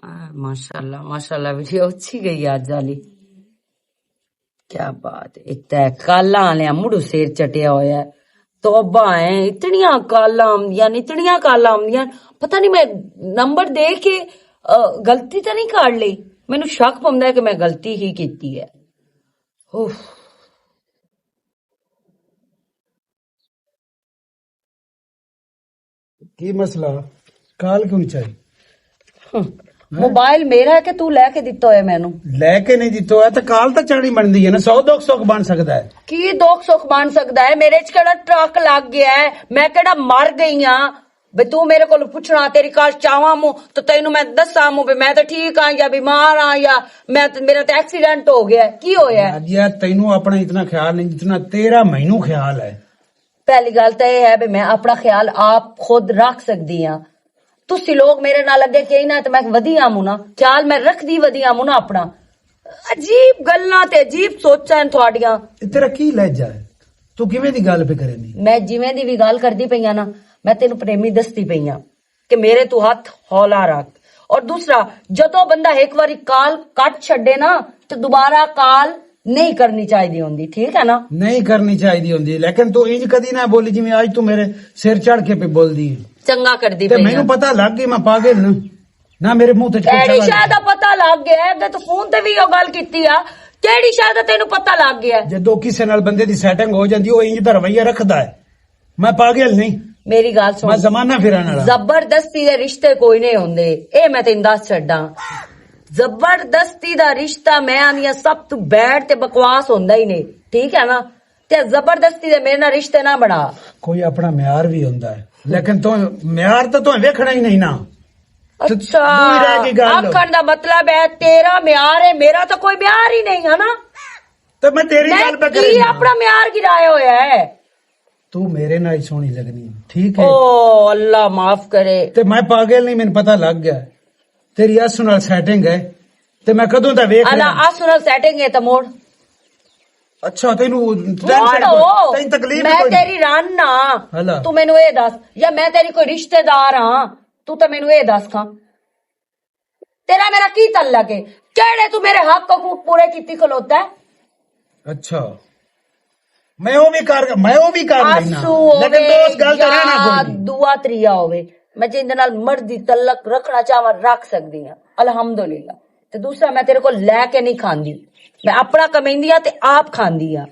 माशाल्लाह माशाल्लाह वीडियो अच्छी गई आज वाली। क्या बात है। एक तो काला आने मुड़ू सिर चटिया होया है। तौबा है इतनिया काला आमदियां इतनिया काला आमदियां। पता नहीं मैं नंबर दे के गलती तो नहीं कर ली। मैनू शक पौंदा है कि मैं गलती ही की है। उफ। की मसला काल क्यों चाहिए? मोबाइल मेरा है कि तू लैके दिता होया मैनू? लेके नहीं दिता है तो काल तो चाणी बनती है ना। 100 200 सुख बन सकता है। की दुख सुख बन सकता है? मेरे च केड़ा ट्रक लग गया है? मैं केड़ा मर गई हां? बे तू मेरे को पुछना तेरी काल चावा मु तो तेनू मैं दसा मु मैं तो ठीक हाँ या बीमार हाँ या मैं मेरा तो एक्सीडेंट हो गया। की होया? यार तेनू अपना इतना ख्याल नहीं जितना तेरा मैनू ख्याल है। पहली गल तो यह है भी मैं अपना ख्याल आप खुद रख सकती हाँ। तुसी लोग मेरे नाल अगे कही ना तो मैं वधिया मु ना ख्याल मैं रखदी वधिया मु ना अपना। अजीब गल्लां ते अजीब सोचां हैं तुहाडियां। तेरा की लहजा है? तू किवें दी गल पे करेनी? मैं जिवें दी भी गल करदी पई ना मैं तेनू प्रेमी दसदी पई हां कि मेरे तू हथ हौला रख। और दूसरा जदों बंदा एक बारी काल कट छड्डे ना तो दोबारा काल नहीं करनी चाहिए होंदी। ठीक है ना? नहीं करनी चाहिए होंदी लेकिन तू इंज कदी ना बोली जिवें आज तू मेरे सिर चढ़ के पे बोलदी है। चंगा करदी ते पई मैनू पता लग गई मैं पागल ना मेरे मुंह ते केड़ी शायद पता लग गया है। अगे तो फोन ते भी ओ गल कीती आ। केड़ी शायद तेनू पता लग गया है? जदों किसी नाल बंदे दी सेटिंग हो जांदी ओ इंज दा रवैया रखदा है। मैं पागल नहीं। मेरी गल सुन। मैं जमाना फिराने वाला। जबरदस्ती दे रिश्ते कोई नहीं होंदे। ए मैं तेन दस छड्डा जबरदस्ती दा रिश्ता मैं आनी सब तू बैठ ते बकवास होंदा ही नहीं। ठीक है ना? ते जबरदस्ती दे मेरे नाल रिश्ते ना बना। कोई अपना म्यार भी होंदा है लेकिन तो म्यार तो वेखना ही नहीं ना। अच्छा आखन दा मतलब है तेरा म्यार है मेरा तो कोई म्यार ही नहीं है ना। तो मैं तेरी गल पे की अपना म्यार गिराया होया है? तू मेरे नाल सोहनी लगनी। ठीक है? ओ अल्लाह माफ करे। ते मैं पागल नहीं। मैंने पता लग गया तेरी आसू नाल सेटिंग है ते मैं कदों दा वेख अला आसू नाल सेटिंग है तो मोड़। अच्छा तेनू तकलीफ मैं तेरी रान ना तू मैनू ये दस या मैं तेरी कोई रिश्तेदार हाँ तू तो मैनू ये दस खा तेरा मेरा की तल्लक है? केड़े तू मेरे हक को पूरे कीती खलोता है? अच्छा मैं वो भी कर लेना लेकिन दोस्त गल तो रहना कोई दुआ त्रिया होवे मैं जिंदे नाल मर्जी तल्लक रखना चाहवा रख सकदी हां अल्हम्दुलिल्लाह। ते दूसरा मैं तेरे को लेके नहीं खांदी मैं अपना कमेंदी आ ते आप खांदी आ।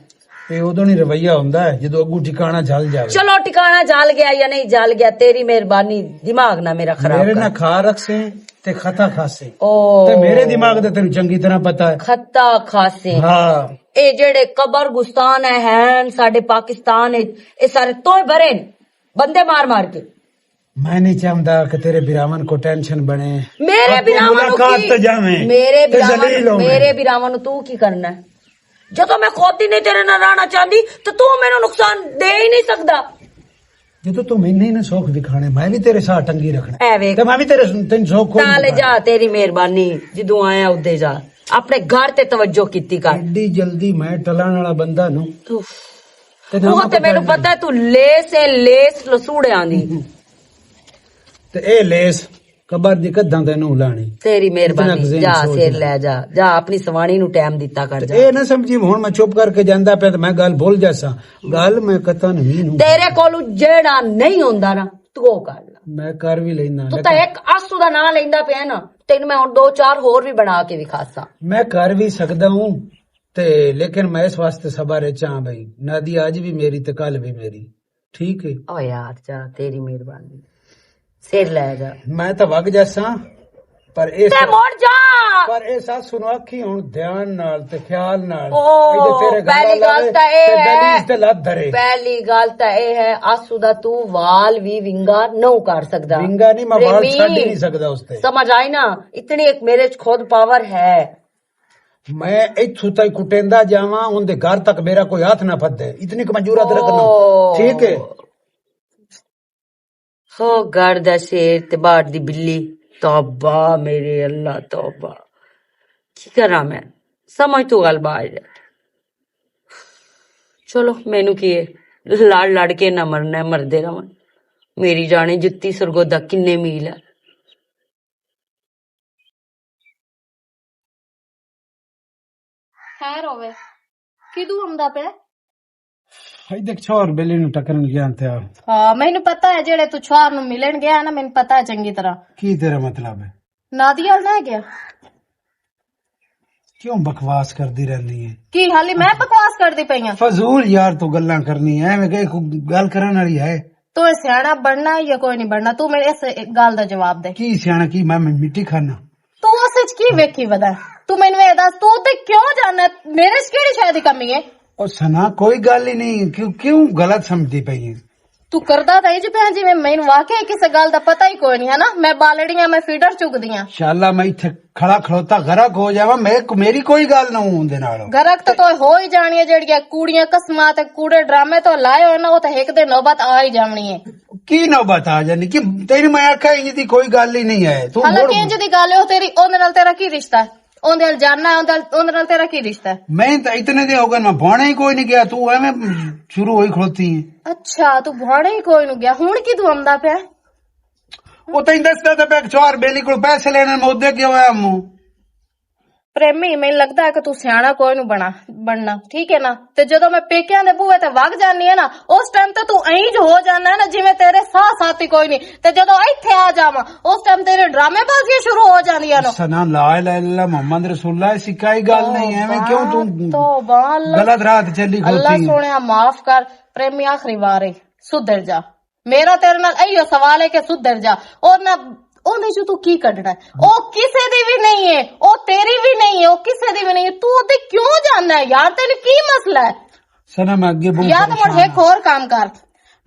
ते उदों नहीं रवैया हुंदा है जदों अगू ठिकाना जल जावे। चलो ठिकाना जल गया या नहीं जल गया तेरी मेहरबानी दिमाग ना मेरा खराब मेरे ना खा रखसे ते खता खासे। ओ ते मेरे दिमाग दा तेनू चंगी तरह पता है। खता खासे हाँ ए जेड़े कबर गुस्तान है साडे पाकिस्तान ए सारे तोय भरे बंदे मार मार के। मैं नहीं चाहता कि तेरे बिरावन को टेंशन बने। मेरे बिरावन मेरे बिरावन तू की करना है? जो तो मैं खुद ही नहीं तेरे नाल रहना चाहती तो तू मेनू नुकसान दे ही नहीं सकदा। जो तो मैंने ना शौक दिखाने मैं भी तेरे साथ टंगी रखना है तो मैं भी तेरे शौक ले जा। तेरी मेहरबानी जदों आया उदे जा अपने घर ते तवज्जो कीती कर। एडी जल्दी मैं टलाने वाला बंदा नु ते मेनू पता है तू लेस लसूड़ियां दी ते ए लेस कबर दी कद्दां तेनू लानी। तेरी मेहरबानी जा सिर ले जा अपनी सवाणी नु टाइम दिता कर जा। ए ना समझी हुण मैं चुप करके जांदा पे मैं गल भूल जासा। गल मैं कता नहीं हूं तेरे कोलू जेड़ा नहीं होंदा ना तू कर ला। मैं कर भी लेना तू तो एक आंसू दा नाम लेंदा पे ना तेन मैं हुण 2-4 होर भी बना के विखासा। मैं कर भी सकदा हूं ते लेकिन मैं इस वास्ते सबर चाह भाई नादी आज भी मेरी ते कल भी मेरी। ठीक है? ओ यार जा तेरी मेहरबानी सिर ले जा। मैं तो वग जासा पर मोड़ जा पर ए साथ सुनो अखी हुण ध्यान नाल ते ख्याल नाल। पहली गल तो पहली गल तो है आंसू दा तू वाल भी विंगा नहीं कर सकदा। विंगा नहीं मैं वाल छड़ ही नहीं सकदा उसते। समझ आई ना? इतनी एक मेरे खुद पावर है। मैं इथू तक कुटेंदा जावा उनके घर तक मेरा कोई हाथ ना फदे इतनी कमजूरत रखना। ठीक है? हो घर दा शेर ते बाहर दी बिल्ली। तौबा मेरे अल्लाह तौबा की करा मैं समझ तू गल बाहर। चलो मैनू की लड़ लड़ के ना मरना मरदे रवन मेरी जाने जुत्ती सरगोदा किन्ने मील है। ਖੈਰ ਹੋਵੇ ਕਿਦੋਂ ਆਉਂਦਾ ਪਿਆ? ਹਾਈ ਦੇਖ ਛੋਰ ਬੇਲੀ ਨੂੰ ਟੱਕਰਨ ਗਿਆ ਤੇ ਆ ਹਾਂ ਮੈਨੂੰ ਪਤਾ ਹੈ ਜਿਹੜੇ ਤੂੰ ਛੁਆਰ ਨੂੰ ਮਿਲਣ ਗਿਆ ਨਾ, ਮੈਨੂੰ ਪਤਾ ਹੈ ਚੰਗੀ ਤਰ੍ਹਾਂ। ਕੀ ਤੇਰਾ ਮਤਲਬ ਹੈ? ਨਾਦੀਆ ਨਾ ਗਿਆ ਕਿਉਂ ਬਕਵਾਸ ਕਰਦੀ ਰਹਿੰਦੀ ਹੈ? ਕੀ ਹਾਲੀ ਮੈਂ ਬਕਵਾਸ ਕਰਦੀ ਪਈ ਆ? ਫਜ਼ੂਲ ਯਾਰ ਤੂੰ ਗੱਲਾਂ ਕਰਨੀ ਹੈ, ਐਵੇਂ ਕਿ ਗੱਲ ਕਰਨ ਵਾਲੀ ਹੈ। ਤੂੰ ਸਿਆਣਾ ਬਣਨਾ ਜਾਂ ਕੋਈ ਨਹੀਂ ਬਣਨਾ, ਤੂੰ ਮੇਰੇ ਇਸ ਗੱਲ ਦਾ ਜਵਾਬ ਦੇ। ਕੀ ਸਿਆਣਾ? ਕੀ ਮੈਂ ਮਿੱਟੀ ਖਾਣਾ? ਤੂੰ ਉਸ ਵਿੱਚ ਕੀ ਵੇਖੀ ਵਦਾ? ਤੂੰ ਮੈਨੂੰ ਇਹ ਦੱਸ, ਤੂੰ ਤੇ ਕਿਉਂ ਜਾਣਾ? ਮੇਰੇ ਚ ਕਿਹੜੀ ਸ਼ਾਇਦ ਦੀ ਕਮੀ ਹੈ? ਉਹ ਸਨਾ ਕੋਈ ਗੱਲ ਹੀ ਨਹੀਂ, ਕਿਉਂ ਗਲਤ ਸਮਝਦੀ ਪਈ ਹੈ? ਤੂੰ ਕਰਦਾ ਤਾਂ ਇੰਜ ਪਿਆ ਜਿਵੇਂ ਮੈਨੂੰ ਵਾਕਿਆ ਕਿਸੇ ਗੱਲ ਦਾ ਪਤਾ ਹੀ ਕੋਈ ਨਹੀਂ ਹੈ ਨਾ। ਮੈਂ ਬਾਲੜੀਆਂ, ਮੈਂ ਫੀਡਰ ਚੁਗਦੀਆਂ। ਸ਼ਾਲਾ ਮੈਂ ਇੱਥੇ ਖੜਾ ਖਲੋਤਾ ਗਰਕ ਹੋ ਜਾਵਾਂ, ਮੇਰੀ ਕੋਈ ਗੱਲ ਨਾ ਹੁੰਦੇ ਨਾਲ। ਗਰਕ ਤਾਂ ਤੋ ਹੋ ਹੀ ਜਾਣੀ ਹੈ, ਜਿਹੜੀਆਂ ਕੂੜੀਆਂ ਕਸਮਾਂ ਤੇ ਕੂੜੇ ਡਰਾਮੇ ਤੋਂ ਲਾਏ ਹੋਏ ਨਾ, ਉਹ ਤਾਂ ਇੱਕ ਦਿਨ ਨੌਬਤ ਆ ਹੀ ਜਾਣੀ ਹੈ। ਕੀ ਨੌਬਤ ਆ ਜਾਣੀ? ਕਿ ਤੈਨੂੰ ਮੈਂ ਆਖਿਆ ਇੰਜ ਦੀ ਕੋਈ ਗੱਲ ਹੀ ਨਹੀਂ ਹੈ। ਤੂੰ ਹਾਲਾਂਕਿ ਇੰਜ ਦੀ ਗੱਲ ਹੈ, ਉਹ ਤੇਰੀ ਉਹਦੇ ਨਾਲ ਤੇਰਾ ਕੀ ਰਿਸ਼ਤਾ ਹੈ? ਉਹਦੇ ਨਾਲ ਜਾਣਾ ਹੈ, ਉਹਦੇ ਨਾਲ ਤੇਰਾ ਕੀ ਰਿਸ਼ਤਾ ਹੈ? ਮੈਂ ਤਾਂ ਇਤਨੇ ਦੇ ਹੋ ਗਏ, ਮੈਂ ਭਾਣੇ ਹੀ ਕੋਈ ਨਹੀਂ ਗਿਆ, ਤੂੰ ਐਵੇਂ ਸ਼ੁਰੂ ਹੋਈ ਖਲੋਤੀ ਹੈ। ਅੱਛਾ ਤੂੰ ਭਾਣੇ ਹੀ ਕੋਈ ਨੂੰ ਗਿਆ, ਹੁਣ ਕੀ ਤੂੰ ਆਉਂਦਾ ਪਿਆ? ਉਹ ਤੈਨੂੰ ਦੱਸਦਾ ਤਾਂ ਪਿਆ ਚੋਰ ਬੇਲੀ ਕੋਲ ਪੈਸੇ ਲੈਣੇ ਮੈਂ ਉਹਦੇ ਕਿਉਂ ਆਇਆ ਮੂੰ? ਪ੍ਰੇਮੀ ਮੈਨੂੰ ਲੱਗਦਾ ਹੈ ਕਿ ਤੂੰ ਸਿਆਣਾ ਕੋਈ ਨੂੰ ਬਣਨਾ, ਠੀਕ ਹੈ ਨਾ? ਤੇ ਜਦੋਂ ਮੈਂ ਪੇਕਿਆਂ ਦੇ ਬੂਹੇ ਤੇ ਵਗ ਜਾਨੀ ਹੈ ਨਾ, ਉਸ ਟਾਈਮ ਤੇ ਤੂੰ ਐਂ ਜੋ ਹੋ ਜਾਣਾ ਹੈ ਨਾ ਜਿਵੇਂ ਤੇਰੇ ਸਾਹ ਸਾਥੀ ਕੋਈ ਨਹੀਂ। ਤੇ ਜਦੋਂ ਇੱਥੇ ਆ ਜਾਵਾਂ ਉਸ ਟਾਈਮ ਤੇਰੇ ਡਰਾਮੇਬਾਜ਼ੀਆਂ ਸ਼ੁਰੂ ਹੋ ਜਾਂਦੀਆਂ ਨੇ। ਸਨਾ ਲਾ ਇਲਾਹਾ ਇल्लल्लाह ਮੁਹੰਮਦ ਰਸੂਲullah ਸਿੱਕਾਈ ਗੱਲ ਨਹੀਂ, ਐਵੇਂ ਕਿਉਂ ਤੂੰ ਤੋਬਾ ਅੱਲਾ, ਗਲਤ ਰਾਹ ਤੇ ਚੱਲੀ ਅੱਲਾ ਖੋਤੀ? ਸੋਹਣਿਆ ਮਾਫ ਕਰ ਪ੍ਰੇਮੀ, ਆਖਰੀ ਵਾਰ ਹੈ, ਸੁਧਰ ਜਾ। ਮੇਰਾ ਤੇਰੇ ਨਾਲ ਇਹੋ ਸਵਾਲ ਹੈ ਕਿ ਸੁਧਰ ਜਾ। ਉਹਦੇ ਚ ਤੂੰ ਕੀ ਕੱਢਣਾ ਹੈ? ਉਹ ਕਿਸੇ ਦੀ ਵੀ ਨਹੀਂ ਹੈ, ਉਹ ਤੇਰੀ ਵੀ ਨਹੀਂ ਹੈ, ਉਹ ਕਿਸੇ ਦੀ ਵੀ ਨਹੀਂ ਹੈ। ਤੂੰ ਉਹਦੇ ਕਿਉਂ ਜਾਣਾ ਹੈ ਯਾਰ? ਤੈਨੂੰ ਕੀ ਮਸਲਾ ਹੈ? ਸਨਾ ਮੈਂ ਅੱਗੇ ਬਹੁਤ ਯਾਰ ਮੁੜ ਇੱਕ ਹੋਰ ਕੰਮ ਕਰ,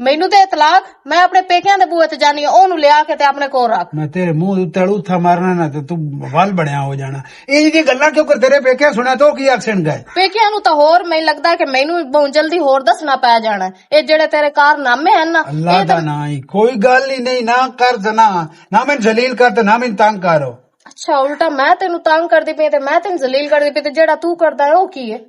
ਮੈਨੂੰ ਤੇ ਇਤਲਾਕ, ਮੈਂ ਆਪਣੇ ਪੇਕਿਆਂ ਦੇ ਬੂਹੇ ਤੇ ਜਾਨੀ ਆ, ਉਹਨੂੰ ਲਿਆ ਕੇ ਤੇ ਆਪਣੇ ਕੋਲ ਰੱਖ। ਮੈਂ ਤੇਰੇ ਮੂੰਹ ਉੱਤੇ ਅਲੂਥਾ ਮਾਰਨਾ ਨਾ ਤੇ ਤੂੰ ਵੱਲ ਬਣਿਆ ਹੋ ਜਾਣਾ। ਇਹ ਜੀ ਗੱਲਾਂ ਕਿਉਂ ਕਰ? ਤੇਰੇ ਪੇਕਿਆਂ ਸੁਣਿਆ ਤਾਂ ਕੀ ਆਖਣ ਗਏ? ਪੇਕਿਆਂ ਨੂੰ ਤਾਂ ਹੋਰ ਮੈਨੂੰ ਲੱਗਦਾ ਕਿ ਮੈਨੂੰ ਬਹੁਤ ਜਲਦੀ ਹੋਰ ਦੱਸਣਾ ਪੈ ਜਾਣਾ। ਇਹ ਜਿਹੜੇ ਤੇਰੇ ਕਾਰਨਾਮੇ ਹਨ ਨਾ, ਅੱਲਾ ਦਾ ਨਾ ਹੀ ਕੋਈ ਗੱਲ ਹੀ ਨਹੀਂ। ਨਾ ਕਰ ਨਾ ਮੈਨੂੰ ਜਲੀਲ ਕਰ ਤੇ ਨਾ ਮੈਨੂੰ ਤੰਗ ਕਰੋ। ਅੱਛਾ ਉਲਟਾ ਮੈਂ ਤੈਨੂੰ ਤੰਗ ਕਰਦੀ ਪਈ ਤੇ ਮੈਂ ਤੈਨੂੰ ਜ਼ਲੀਲ ਕਰਦੀ ਪਈ, ਤੇ ਜਿਹੜਾ ਤੂੰ ਕਰਦਾ ਹੈ ਉਹ ਕੀ ਹੈ?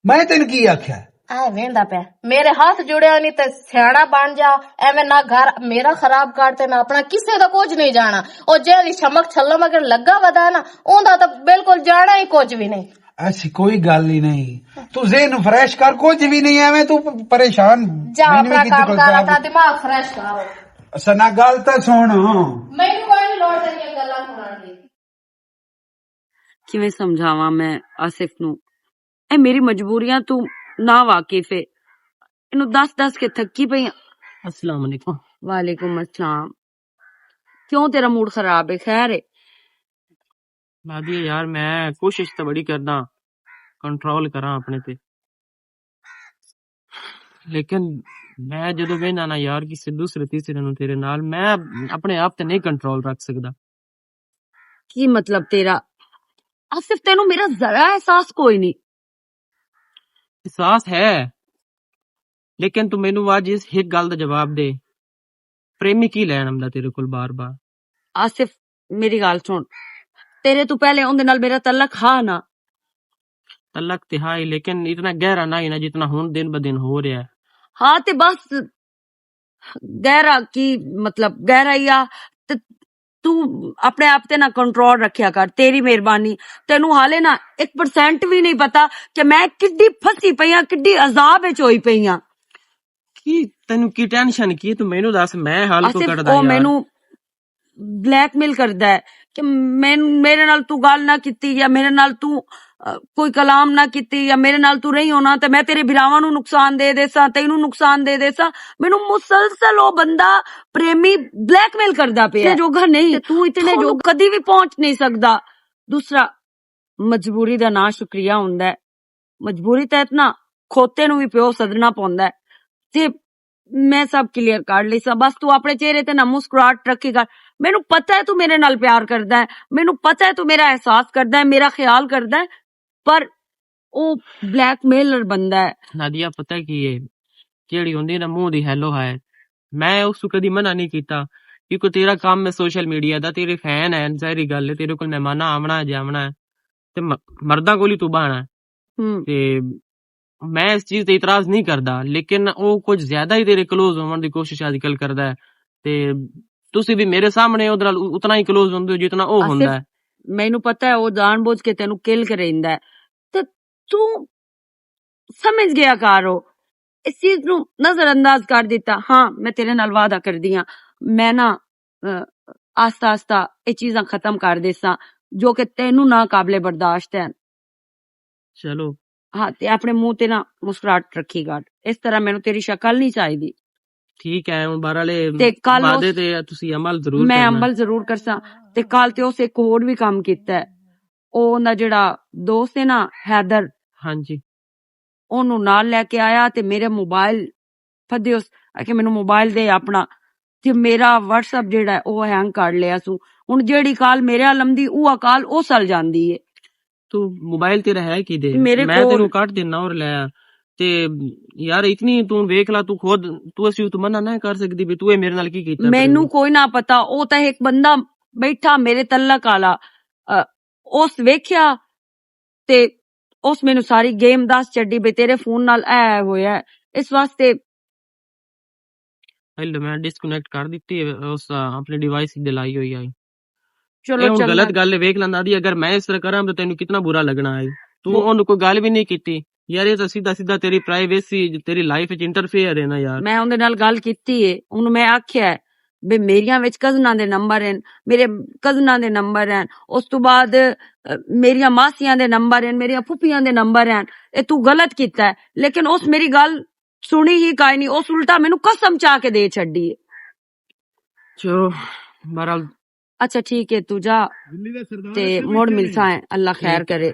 ਮੈਂ ਤੈਨੂੰ ਕੀ ਆਖਿਆ? ਆ ਵੇਂਦਾ ਪਿਆ ਮੇਰੇ ਹੱਥ ਜੁੜਿਆ ਨਹੀਂ ਤੇ ਸਿਆਣਾ ਬਣ ਜਾ। ਐਵੇਂ ਨਾ ਘਰ ਮੇਰਾ ਖਰਾਬ ਕਰ ਤੇ ਨਾ ਆਪਣਾ, ਕਿਸੇ ਦਾ ਕੁਝ ਨਹੀਂ ਜਾਣਾ। ਉਹ ਜਿਹੜੀ ਛਮਕ ਛੱਲੋ ਮਗਰ ਲੱਗਾ ਵਦਾ ਨਾ, ਉਹਦਾ ਤਾਂ ਬਿਲਕੁਲ ਜਾਣਾ ਹੀ ਕੁਝ ਵੀ ਨਹੀਂ। ऐसी कोई गल ही नहीं। तू ज़हन फ्रेश कर, कुछ भी नहीं है। तू परेशान जा अपना काम कर, अपना दिमाग फ्रेश कर। सना गल तो सुन, ਮੈਨੂੰ ਕੋਈ ਨਹੀਂ ਲੋੜ ਤੇਰੀਆਂ ਗੱਲਾਂ ਸੁਣਨ ਦੀ। ਕਿਵੇਂ ਸਮਝਾਵਾਂ ਮੈਂ ਆਸਿਫ ਨੂੰ? ਇਹ ਮੇਰੀ ਮਜਬੂਰੀਆਂ ਤੂੰ ਨਾ ਵਾਕਿਫ ਏ। ਇਹਨੂੰ ਦੱਸ ਕੇ ਥੱਕੀ ਪਈ ਆਂ। अस्सलाम वालेकुम। ਵਾਲੇकुम अस्सलाम। क्यों तेरा मूड खराब है? खैर है? नादिया यार मैं कोशिश तो बड़ी करदा कंट्रोल करा अपने ते, लेकिन मैं जदों बहना ना यार किसी दूसरे तीसरे नु तेरे नाल, मैं अपने आप ते नहीं कंट्रोल रख सकदा। की मतलब तेरा? आसिफ तेनू मेरा जरा एहसास कोई नहीं। एहसास है, लेकिन तू मैनू आज इस एक गल दा जवाब दे, प्रेमी की लैन आंदा तेरे कोल बार बार? आसिफ मेरी गल सुन, तेरे तू पहले उनदे नाल मेरा तलक हा ना? तलक ते हाई, लेकिन इतना गहरा नहीं ना जितना हुन दिन ब दिन हो रहा है। हाँ ते बस गहरा की मतलब गहरा ही आ। ते तू अपने आप ते ना कंट्रोल रखिया कर, तेरी मेहरबानी। तेनू हाले ना 1% भी नहीं पता कि मैं किड्डी फसी पई आं, किड्डी अजाब विच होई पई आं। की तेनू की टेंशन की? तू मैनू दस, मैं हाल को आसिफ कटदा ओ यार। मैनू ब्लैकमेल करदा है कि मेरे नाल तू गल ना कीती, या मेरे नाल तू कोई कलाम ना कीती, या मेरे नाल तू नहीं होना ते मैं तेरे भरावां नू नुकसान दे देसा, तैनू नुकसान दे देसा। मैनू मुसलसल ओ बंदा प्रेमी ब्लैकमेल करदा पिया। जोगा नहीं, तू इतने जो कदी भी पहुंच नहीं सकदा। दूसरा, मजबूरी दा ना शुक्रिया हुंदा है। मजबूरी तहत ना खोते नू भी प्यो सदना पौंदा है। ते मैं सब क्लियर कर ली सा, बस तू अपने चेहरे ते ना मुस्कुराहट रखी कर। मैनू पता है तू मेरे नाल प्यार करदा है, मैनू पता है तू मेरा एहसास करदा है, मेरा ख्याल करदा है, पर ओ ब्लैकमेलर बंदा है। नादिया पता है की है, जेड़ी होंदी ना मुंह दी हेलो है, मैं उस कदी मना नहीं कीता, क्योंकि तेरा काम है सोशल मीडिया दा, तेरे फैन है, जाहिर गल है तेरे कोल मेहमान आमना जामना है, ते मर्दा कोल ही तू बहाना है। ते मैं इस चीज ते इतराज नहीं करदा, लेकिन ओ कुछ ज्यादा ही तेरे क्लोज होने दी कोशिश आजकल करदा है। ते तुसी भी मेरे सामने ओदे नाल उतना ही क्लोज होंदे हो जितना ओ हुंदा है। मैनू पता है ओ जानबूझ के तेनू किल करेंदा है। ते ਤੂੰ ਸਮਝ ਗਿਆ ਕਾਰੋ, ਇਸ ਚੀਜ਼ ਨੂੰ ਨਜ਼ਰ ਅੰਦਾਜ਼ ਕਰ ਦਿੱਤਾ। ਹਾਂ ਮੈਂ ਤੇਰੇ ਨਾਲ ਵਾਅਦਾ ਕਰਦੀ ਹਾਂ, ਮੈਂ ਨਾ ਆਸਤਾ ਆਸਤਾ ਇਹ ਚੀਜ਼ਾਂ ਖਤਮ ਕਰ ਦੇਸਾਂ ਜੋ ਕਿ ਤੈਨੂੰ ਨਾ ਕਾਬਲੇ ਬਰਦਾਸ਼ਤ ਹੈ। ਚਲੋ ਹਾਂ ਤੇ ਆਪਣੇ ਮੂੰਹ ਤੇ ਨਾ ਮੁਸਕਰਾਹਟ ਰੱਖੀ ਕਰ, ਇਸ ਤਰ੍ਹਾਂ ਮੈਨੂੰ ਤੇਰੀ ਸ਼ਕਲ ਨਹੀਂ ਚਾਹੀਦੀ। ਠੀਕ ਹੈ, ਹੁਣ ਬਾਹਰਲੇ ਤੇ ਕੱਲ ਵਾਅਦੇ ਤੇ ਤੁਸੀਂ ਅਮਲ ਜ਼ਰੂਰ ਮੈਂ ਕਰਨਾ। ਅਮਲ ਜ਼ਰੂਰ ਕਰਸਾਂ। ਤੇ ਕੱਲ ਤੇ ਉਸ ਇੱਕ ਹੋਰ ਵੀ ਕੰਮ ਕੀਤਾ ਹੈ, ਉਹਦਾ ਜਿਹੜਾ ਦੋਸਤ ਹੈ ਨਾ ਹੈਦਰ, ਹਾਂਜੀ ਉਹਨੂੰ ਨਾਲ ਲੈ ਕੇ ਆਇਆ ਤੇ ਮੇਰੇ ਮੋਬਾਈਲ ਫੱਦੇ ਉਸ ਕਿ ਮੈਨੂੰ ਮੋਬਾਈਲ ਦੇ ਆਪਣਾ, ਤੇ ਮੇਰਾ WhatsApp ਜਿਹੜਾ ਹੈ ਉਹ ਹੈਂਗ ਕਰ ਲਿਆ ਸੂ। ਹੁਣ ਜਿਹੜੀ ਕਾਲ ਮੇਰੇ ਆਲਮ ਦੀ ਉਹ ਕਾਲ ਉਹ ਸਲ ਜਾਂਦੀ ਹੈ। ਤੂੰ ਮੋਬਾਈਲ ਤੇਰਾ ਹੈ ਕੀ ਦੇ, ਮੇਰੇ ਮੈਂ ਕੋਲ- ਤੈਨੂੰ ਕੱਟ ਦੇਣਾ ਔਰ ਲੈ ਆ। ਤੇ ਯਾਰ ਇਤਨੀ ਤੂੰ ਵੇਖ ਲਾ, ਤੂੰ ਖੁਦ ਤੂੰ ਅਸੀਂ ਤੂੰ ਮਨਾ ਨਾ ਕਰ ਸਕਦੀ ਵੀ ਤੂੰ ਇਹ ਮੇਰੇ ਨਾਲ ਕੀ ਕੀਤਾ। ਮੈਨੂੰ ਕੋਈ ਨਾ ਪਤਾ, ਉਹ ਤਾਂ ਇੱਕ ਬੰਦਾ ਬੈਠਾ ਮੇਰੇ ਤਲਕ ਆਲਾ, ਉਸ ਵੇਖਿਆ ਤੇ ਉਸ ਮੈਨੂੰ ਸਾਰੀ ਗੇਮ ਦੱਸ ਛੱਡੀ ਵੀ ਤੇਰੇ ਫੋਨ ਨਾਲ ਇਹ ਹੋਇਆ ਹੈ। ਇਸ ਵਾਸਤੇ ਹਲ ਮੈਂ ਡਿਸਕਨੈਕਟ ਕਰ ਦਿੱਤੀ ਹੈ, ਉਸ ਆਪਣੇ ਡਿਵਾਈਸ ਦੀ ਲਾਈ ਹੋਈ ਹੈ। ਇਹ ਚਲੋ ਹੁਣ ਚੰਗਾ। ਗਲਤ ਗੱਲ ਹੈ, ਵੇਖ ਲੈਂਦਾ ਦੀ ਅਗਰ ਮੈਂ ਇਸ ਤਰ੍ਹਾਂ ਕਰਾਂ ਤਾਂ ਤੈਨੂੰ ਕਿੰਨਾ ਬੁਰਾ ਲੱਗਣਾ ਹੈ। ਤੂੰ ਉਹਨੂੰ ਕੋਈ ਗੱਲ ਵੀ ਨਹੀਂ ਕੀਤੀ ਯਾਰ, ਇਹ ਤਾਂ ਸਿੱਧਾ ਸਿੱਧਾ ਤੇਰੀ ਪ੍ਰਾਈਵੇਸੀ ਤੇਰੀ ਲਾਈਫ ਵਿੱਚ ਇੰਟਰਫੇਅਰ ਹੈ ਨਾ ਯਾਰ। ਮੈਂ ਉਹਦੇ ਨਾਲ ਗੱਲ ਕੀਤੀ ਏ, ਉਹਨੂੰ ਮੈਂ ਆਖਿਆ ਵੀ ਮੇਰੀਆਂ ਵਿੱਚ ਕਜ਼ਨਾਂ ਦੇ ਨੰਬਰ ਹਨ, ਮੇਰੇ ਕਜ਼ਨਾਂ ਦੇ ਨੰਬਰ ਹਨ, ਉਸ ਤੋਂ ਬਾਅਦ ਮੇਰੀਆਂ ਮਾਸੀਆਂ ਦੇ ਨੰਬਰ ਹਨ, ਮੇਰੀਆਂ ਫੁੱਫੀਆਂ ਦੇ ਨੰਬਰ ਹਨ, ਇਹ ਤੂੰ ਗਲਤ ਕੀਤਾ ਹੈ। ਲੇਕਿਨ ਉਸ ਮੇਰੀ ਗੱਲ ਸੁਣੀ ਹੀ ਕਾਈ ਨਹੀਂ, ਉਸ ਉਲਟਾ ਮੈਨੂੰ ਕਸਮ ਚਾਹ ਕੇ ਦੇ ਛੱਡੀ ਏ। ਚਲੋ ਬਹਰਹਾਲ ਅੱਛਾ ਠੀਕ ਹੈ, ਤੂੰ ਜਾ ਤੇ ਮੁੜ ਮਿਲਸਾਂ ਹੈ, ਅੱਲਾ ਖੈਰ करे।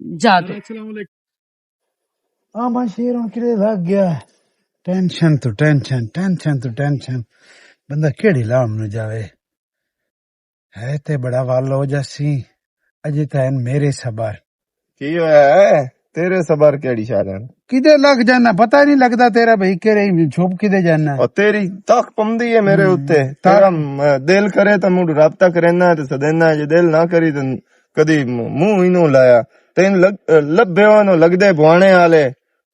ਜਾ ਤੂੰ। हाँ मैं शेर हूं किरे लग गया टेंशन तो टेंशन बंदा केड़ी लाम नु जावे है ते बड़ा वाल हो जासी अजे तैन मेरे सबर की होया है तेरे सबर केड़ी शादन किदे लग जाना पता नहीं लगता तेरा भाई केरे छुप किदे जाना और तेरी तक पमदी है मेरे उत्ते तेरा दिल करे तो मुड़ राबता करेना ते सदेना जे दिल ना करी तो कदी मुंह ही नु लाया तेन लब्बे नो लगदे बुआने वाले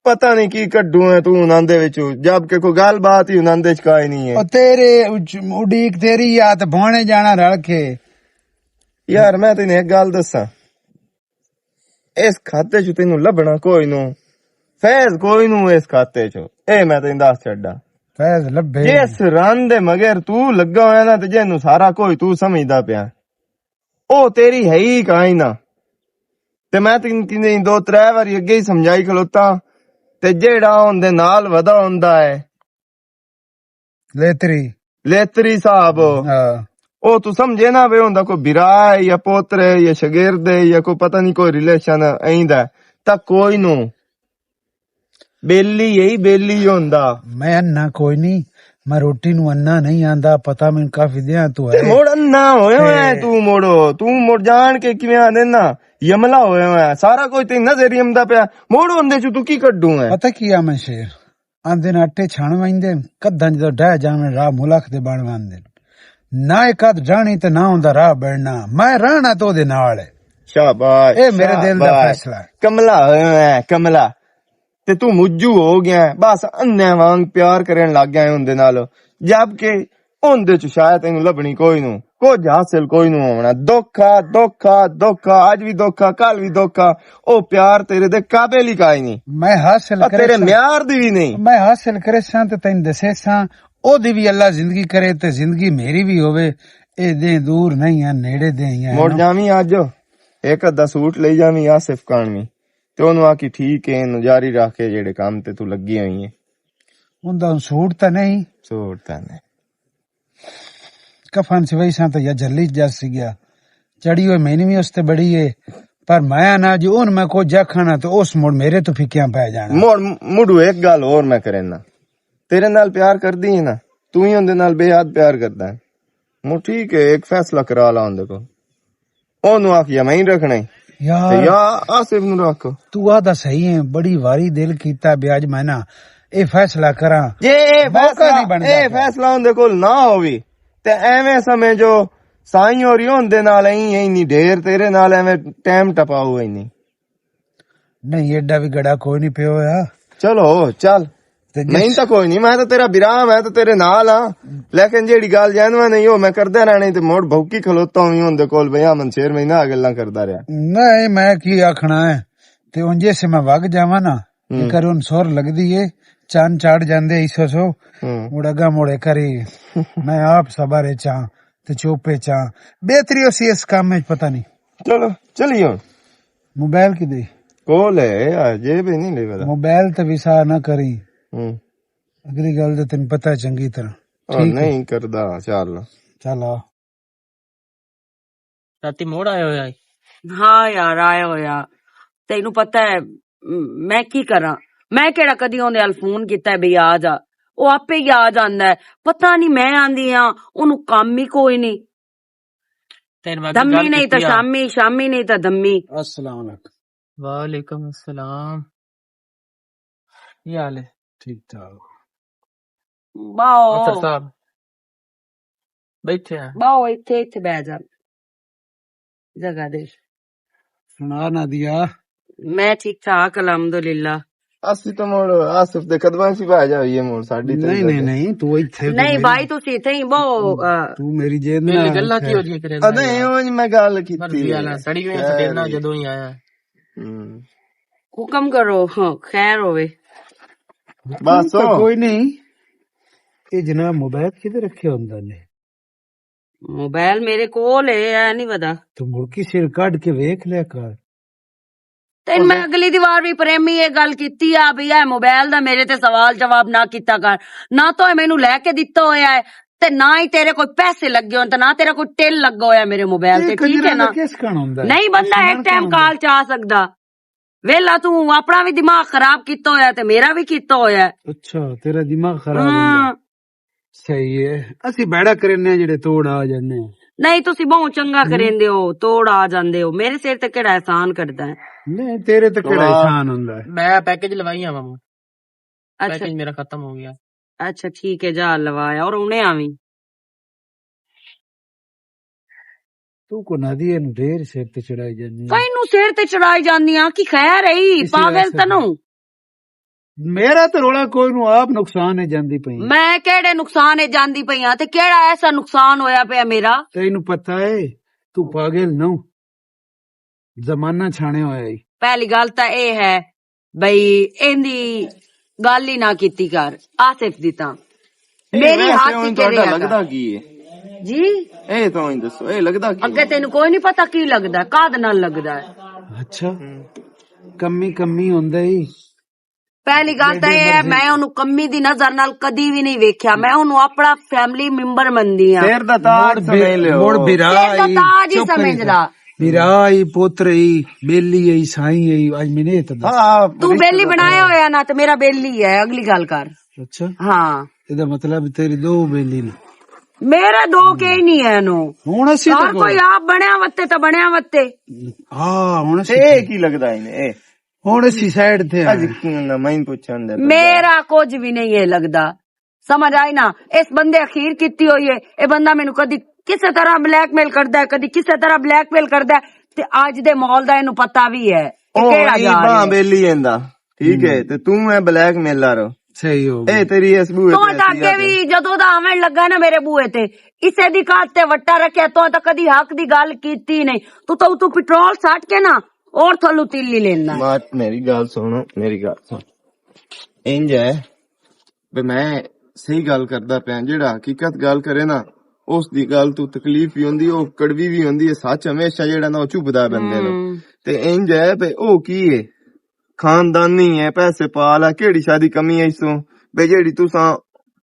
पता नहीं की कड्डू है तू उनांदे विचू जबकि कोई गल बात ही उनांदे च काई नहीं है। और तेरे उड़ीक तेरी याद भोने जाना रल के यार मैं तेने एक गल दसा इस खाते च तेनू लभना कोई नू फैज कोई नू इस खाते च ए मैं तेन दस छड्डा फैज लब्बे जिस रन दे मगर तू लगा होया ना ते जेनू सारा कोई तू समझदा पिया ओ तेरी है ही काई ना ते मैं तेन दो त्रै बारी अगे ही समझाई खलोता ते जेड़ा उनदे नाल वदा हुंदा है लेतरी साहब ओ तू समझे ना वे हुंदा कोई बिरा है या पोत्र है या शगिर्द है या कोई पता नहीं कोई रिलेशन ऐंदा ता कोई नू बेली यही बेली हुंदा। मैं अन्ना कोई नहीं मैं रोटी नु अन्ना नहीं आंदा पता मैं काफी दिया तू है मोड़ अन्ना होया है तू मोड़ जान के किवें आंदे ना यमला होया है सारा कोई ते नजर यमदा पिया मोड़ हुंदे च तू की कड्डू है पता किया मैं शेर आंदे न आटे छाण वंदे कद्दां जो डह जावे राह मुलख दे बण वंदे ना एक अद जानी ते ना हुंदा राह बढ़ना मैं रहना तो दे नाल है। शाबाश ए मेरे दिल दा फैसला है। कमला होया है कमला ते तू मुज्जू हो गया बस अन्ने वांग प्यार करन लग गया उनदे नाल जबकि उनदे च शायद तेनू लभनी कोई नू कुछ हासिल कोई नू होना धोखा आज भी धोखा कल भी धोखा ओ प्यार तेरे दे काबिल ही काई नहीं मैं हासिल करे तेरे म्यार दी भी नहीं मैं हासिल करे सां ते तैन दसे सां ओदी भी अल्लाह जिंदगी करे ते जिंदगी मेरी भी होवे ए दे दूर नहीं है नेड़े दे ही है मुड़ जावी अज एक अद्धा सूट ले जावी आसिफ कानवी ते ओनू आखी ठीक है इनू जारी रख के जेड़े काम ते तू लगी हुई है उनदा सूट ता नहीं सूट ता नहीं कफन से वही तो या जल्दी जस गया चढ़ी हुई मैंने भी उसते बड़ी है पर मैं ना जो उन मैं को जा खाना तो उस मोड़ मेरे तो फिक्या पै जाना मुड़ू एक गल और मैं करेना तेरे नाल प्यार कर दी है ना तू ही उनदे नाल बेहद प्यार करदा है मु ठीक है एक फैसला करा ला उनदे को ओनू आखिया मैं ही रखना है या आसिफ नू रख तू आदा सही है बड़ी वारी दिल कीता ब्याज मैं ना ए फैसला करा जे ए फैसला उनदे कोल ना होवी ते एवें समय जो साई और उनदे नाल नहीं ढेर तेरे नाल एवें टाइम टपाऊ नहीं एडा भी गड़ा कोई नहीं पियो यार चलो चल नहीं तो कोई नहीं मैं तो तेरा बिरा मैं तो तेरे नाल हाँ लेकिन जेड़ी गल जानवा नहीं हो मैं करदा रहना ते मोड़ भौकी खलोता हूं उनदे कोल भैया मन शेर महीना गल्लां करदा रहा नहीं मैं की आखना है ਤੇ ਉਂਝੇ ਸੇ ਮੈਂ ਵਗ ਜਾਵਾਂ ਨਾ ਤੇ ਕਰੂੰ ਸੁਰ ਲੱਗਦੀ ਏ ਚੰਨ ਚੜ ਜਾਂਦੇ ਇਸੋ ਸੋ ਮੁੜਗਾ ਮੁੜੇ ਕਰੀ ਮੈਂ ਆਪ ਸਬਰੇ ਚਾਂ ਤੇ ਚੋਪੇ ਚਾਂ ਬਿਹਤਰੀ ਉसी ਇਸ ਕੰਮ ਵਿੱਚ ਪਤਾ ਨਹੀਂ। ਚਲੋ ਚਲੀਏ ਹੁਣ। मोबाइल की दे ਕੋਲ ਹੈ ਜੇ ਵੀ ਨਹੀਂ ਲੈ ਪਤਾ। मोबाइल ते विसा ना करी अगली गल ते तेन पता चंगी तरह ਨਹੀਂ ਕਰਦਾ ਚੱਲ। चल आ ਰਾਤੀ ਮੋੜ ਆਇਆ ਹੋਇਆ ਏ। ਹਾਂ ਯਾਰ ਆਇਆ ਹੋਇਆ। ਤੈਨੂੰ ਪਤਾ ਹੈ ਮੈਂ ਕੀ ਕਰਾਂ, ਮੈਂ ਕਿਹੜਾ ਕਦੀ ਉਹਦੇ ਨਾਲ ਫੋਨ ਕੀਤਾ ਬਈ ਆ ਜਾ, ਉਹ ਆਪੇ ਹੀ ਆ ਜਾਂਦਾ ਹੈ। ਪਤਾ ਨਹੀਂ ਮੈਂ ਆਂਦੀ ਆ ਉਹਨੂੰ ਕੰਮ ਹੀ ਕੋਈ ਨਹੀਂ, ਤੇਰੇ ਨਾਲ ਦਮੀ ਗੱਲ ਨਹੀਂ ਤਾਂ ਕੀਤੀ ਆ। ਸ਼ਾਮੀ, ਸ਼ਾਮੀ ਨਹੀਂ ਤਾਂ ਦਮੀ। अस्सलाम वालेकुम। ਵਾਲੇਕਮ ਅਸਲਾਮ। ਕੀ ਹਾਲ ਹੈ? ठीक ठाक। ਬਾਓ ਅਫਸਰ ਸਾਹਿਬ ਬੈਠੇ ਆ। ਬਾਓ ਇੱਥੇ ਇੱਥੇ ਬਹਿ ਜਾ ਜਗ੍ਹਾ ਦੇ। सुना ना दिया ਮੈਂ ਠੀਕ ਠਾਕ ਅਲਹਮਦੁਲਿਲਾ। ਅਸੀਂ ਤਾਂ ਮੋੜ ਆਸਿਫ ਦੇ ਕਦਮਾਂ 'ਚ ਪੈ ਜਾਈਏ ਮੋੜ ਸਾਡੀ ਤਾਂ नहीं नहीं नहीं तू इथे ਨਹੀਂ ਭਾਈ ਤੁਸੀਂ ਇੱਥੇ ਹੀ ਬਹੁ तू मेरी जेब में ਮੇਰੀ ਗੱਲਾਂ ਕੀ ਹੋ ਜੀ ਕਰੇ ਨਹੀਂ ਉਹ ਮੈਂ ਗੱਲ ਕੀਤੀ ਮਰਜ਼ੀ ਵਾਲਾ ਸੜੀ ਹੋਈ ਸਟੇਨਾ ਜਦੋਂ ਹੀ ਆਇਆ। ਹੁਕਮ ਕਰੋ। ਹਾਂ, ਖੈਰ ਹੋਵੇ। ਬਸ तो कोई नहीं ये जनाब मोबाइल किधर रखे होंदा ने ਮੋਬਾਈਲ ਮੇਰੇ ਕੋਲ ਹੈ ਨਹੀਂ ਪਤਾ तू मुड़की सिर काट के वेख लिया कर। ਤੈਨੂੰ ਮੈਂ ਅਗਲੀ ਦੀ ਵਾਰ ਵੀ ਪ੍ਰੇਮੀ ਇਹ ਗੱਲ ਕੀਤੀ ਆ ਵੀ ਇਹ ਮੋਬਾਈਲ ਦਾ ਮੇਰੇ ਤੇ ਸਵਾਲ ਜਵਾਬ ਨਾ ਕੀਤਾ ਕਰ। ਨਾ ਤਾਂ ਇਹ ਮੈਨੂੰ ਲੈ ਕੇ ਦਿੱਤਾ ਹੋਇਆ ਹੈ ਤੇ ਨਾ ਹੀ ਤੇਰੇ ਕੋਈ ਪੈਸੇ ਲੱਗੇ ਹੋਣ ਤੇ ਨਾ ਤੇਰਾ ਕੋਈ ਟਿਲ ਲੱਗਾ ਹੋਇਆ ਮੇਰੇ ਮੋਬਾਈਲ ਤੇ, ਠੀਕ ਹੈ ਨਾ। किस कान होंदा ਨਹੀਂ ਬੰਦਾ ਇੱਕ ਟਾਈਮ ਕਾਲ ਚ ਆ ਸਕਦਾ। ਵੇਲਾ ਤੂੰ ਆਪਣਾ ਵੀ ਦਿਮਾਗ ਖਰਾਬ ਕੀਤਾ ਹੋਇਆ ਤੇ ਮੇਰਾ ਵੀ ਕੀਤਾ ਹੋਇਆ। अच्छा तेरा दिमाग खराब होंदा सही है। ਅਸੀਂ ਬੈੜਾ ਕਰਨੇ ਜਿਹੜੇ ਤੋੜ ਆ ਜਾਂਦੇ ਆ। ਨਹੀਂ ਤੁਸੀਂ ਬਹੁਤ ਚੰਗਾ ਕਰਿੰਦੇ ਹੋ, ਤੋੜ ਆ ਜਾਂਦੇ ਹੋ। ਮੇਰੇ ਸਿਰ ਤੇ ਕਿਹੜਾ ਐਹਸਾਨ ਕਰਦਾ ਹੈ। ਨਹੀਂ ਤੇਰੇ ਤੇ ਕਿਹੜਾ ਇਨਸਾਨ ਹੁੰਦਾ ਹੈ। ਮੈਂ ਪੈਕੇਜ ਲਵਾਈ ਆਵਾਂ ਮਾਮੂ। ਅੱਛਾ ਪੈਕੇਜ ਮੇਰਾ ਖਤਮ ਹੋ ਗਿਆ। ਅੱਛਾ ਠੀਕ ਹੈ, ਜਾ ਲਵਾਇਆ ਔਰ ਉਹਨੇ ਆਵੀਂ। ਤੂੰ ਕੋ ਨਦੀ ਨੂੰ ਢੇਰ ਸਿਰ ਤੇ ਚੜਾਈ ਜਾਂਦੀ ਹੈ। ਕਈਨੂੰ ਸਿਰ ਤੇ ਚੜਾਈ ਜਾਂਦੀਆਂ ਕੀ ਖੈਰ ਰਹੀ ਪਾਗਲ ਤੈਨੂੰ। ਮੇਰਾ ਤਾਂ ਰੋਲਾ ਕੋਈ ਨੂੰ ਆਪ ਨੁਕਸਾਨ ਹੈ ਜਾਂਦੀ ਪਈ। ਮੈਂ ਕਿਹੜੇ ਨੁਕਸਾਨ ਹੈ ਜਾਂਦੀ ਪਈਆਂ ਤੇ ਕਿਹੜਾ ਐਸਾ ਨੁਕਸਾਨ ਹੋਇਆ ਪਿਆ ਮੇਰਾ। ਤੈਨੂੰ ਪਤਾ ਹੈ ਤੂੰ ਪਾਗਲ ਨਾ ਜ਼ਮਾਨਾ ਛਾਣੇ ਹੋਇਆ ਈ। ਪਹਿਲੀ ਗੱਲ ਤਾਂ ਇਹ ਹੈ ਬਈ ਇਹਦੀ ਗੱਲ ਹੀ ਨਾ ਕੀਤੀ ਕਰ ਆਸਿਫ ਦੀ। ਤਾਂ ਮੇਰੀ ਹੱਥ ਹੀ ਤੁਹਾਡਾ ਕਿਹੜੇ ਲੱਗਦਾ ਕੀ ਹੈ ਜੀ ਇਹ ਤਾਂ ਹੀ ਦੱਸੋ ਇਹ ਲੱਗਦਾ ਕੀ ਅੱਗੇ ਤੈਨੂੰ ਕੋਈ ਨਹੀਂ ਪਤਾ ਕੀ ਲੱਗਦਾ, ਕਾਦ ਨਾਲ ਲੱਗਦਾ ਹੈ। ਅੱਛਾ ਕਮੀ ਹੁੰਦਾ ਹੀ। ਪਹਿਲੀ ਗੱਲ ਤਾਂ ਇਹ ਹੈ ਮੈਂ ਉਹਨੂੰ ਕੰਮੀ ਦੀ ਨਜ਼ਰ ਨਾਲ ਕਦੀ ਵੀ ਨਹੀਂ ਵੇਖਿਆ। ਮੈਂ ਉਹਨੂੰ ਆਪਣਾ ਫੈਮਿਲੀ ਮੈਂਬਰ ਮੰਨਦੀ ਆ। ਸਿਰ ਦਾ ਤਾਜ ਸਮਝ ਲਿਓ। ਮੋੜ ਬਿਰਾ ਤਾਜ ਹੀ ਸਮਝਦਾ। ਬਿਰਾਈ ਪੁੱਤਰੀ ਬੇਲੀ ਆਈ ਸਾਈ ਆਈ ਅੱਜ ਮੈਨੇ ਤਾਂ ਦੱਸ। ਹਾਂ ਤੂੰ ਬੇਲੀ ਬਣਾਇਆ ਹੋਇਆ ਨਾ ਤੇ ਮੇਰਾ ਬੇਲੀ ਹੈ। ਅਗਲੀ ਗੱਲ ਕਰ। ਅੱਛਾ ਹਾਂ ਇਹਦਾ ਮਤਲਬ ਤੇਰੀ ਦੋ ਬੇਲੀ ਨੇ। ਮੇਰੇ ਦੋ ਕੇ ਹੀ ਨਹੀਂ ਹੈ ਇਹਨੂੰ। ਹੁਣ ਅਸੀਂ ਹਰ ਕੋਈ ਆਪ ਬਣਿਆ ਵੱਤੇ ਤਾਂ ਬਣਿਆ ਵੱਤੇ। ਹਾਂ ਹੁਣ ਅਸੀਂ ਇਹ ਕੀ ਲੱਗਦਾ ਇਹਨੇ ਇਹ ਹੁਣ ਅਸੀਂ ਸਾਈਡ ਤੇ ਆ। ਅੱਜ ਨਾ ਮੈਂ ਪੁੱਛਣ ਦੇ ਮੇਰਾ ਕੁਝ ਵੀ ਨਹੀਂ ਇਹ ਲੱਗਦਾ। ਸਮਝ ਆਈ ਨਾ। ਇਸ ਬੰਦੇ ਅਖੀਰ ਕੀਤੀ ਹੋਈ ਹੈ। ਇਹ ਬੰਦਾ ਮੈਨੂੰ ਕਦੀ ਕਿਸੇ ਤਰ੍ਹਾਂ ਬਲੈਕਮੇਲ ਕਰਦਾ ਹੈ, ਕਦੀ ਕਿਸੇ ਤਰ੍ਹਾਂ ਬਲੈਕਮੇਲ ਕਰਦਾ ਹੈ ਤੇ ਅੱਜ ਦੇ ਮਾਹੌਲ ਦਾ ਇਹਨੂੰ ਪਤਾ ਵੀ ਹੈ ਕਿ ਕਿਹੜਾ ਜਾ ਰਿਹਾ ਹੈ। ਬੇਲੀ ਇਹਦਾ ਠੀਕ ਹੈ ਤੇ ਤੂੰ ਮੈਂ ਬਲੈਕ ਮੇਲਰ ਸਹੀ ਹੋ ਗਿਆ। ਇਹ ਤੇਰੀ ਇਸ ਬੂਏ ਤੂੰ ਤਾਂ ਅੱਗੇ ਵੀ ਜਦੋਂ ਦਾ ਆਵਣ ਲੱਗਾ ਨਾ ਮੇਰੇ ਬੂਏ ਤੇ ਇਸੇ ਦੀ ਕਾਟ ਤੇ ਵੱਟਾ ਰੱਖਿਆ। ਤੂੰ ਤਾਂ ਕਦੀ ਹੱਕ ਦੀ ਗੱਲ ਕੀਤੀ ਨਹੀਂ। ਤੂੰ ਪੈਟਰੋਲ ਸੱਟ ਕੇ ਨਾ ਔਰ ਥੱਲੂ ਤਿੱਲੀ ਲੈਣਾ। ਮਾਤ ਮੇਰੀ ਗੱਲ ਸੁਣ ਇੰਜ ਹੈ ਵੀ ਮੈਂ ਸਹੀ ਗੱਲ ਕਰਦਾ ਪਿਆ। ਜਿਹੜਾ ਹਕੀਕਤ ਗੱਲ ਕਰੇ ਨਾ ਉਸ ਦੀ ਗੱਲ ਤੂੰ ਤਕਲੀਫ ਵੀ ਹੁੰਦੀ, ਉਹ ਕੜਵੀ ਵੀ ਹੁੰਦੀ ਹੈ। ਸੱਚ ਹਮੇਸ਼ਾ ਜਿਹੜਾ ਨਾ ਉਹ ਚੁੱਭਦਾ ਬੰਦੇ ਨੂੰ। ਤੇ ਇੰਜ ਹੈ ਵੀ ਉਹ ਕੀ ਹੈ ਖਾਨਦਾਨੀ ਹੈ, ਪੈਸੇ ਪਾਲ ਹੈ, ਕਿਹੜੀ ਸ਼ਾਦੀ ਕਮੀ ਹੈ ਇਸੋਂ ਬਈ ਜਿਹੜੀ ਤੁਸਾਂ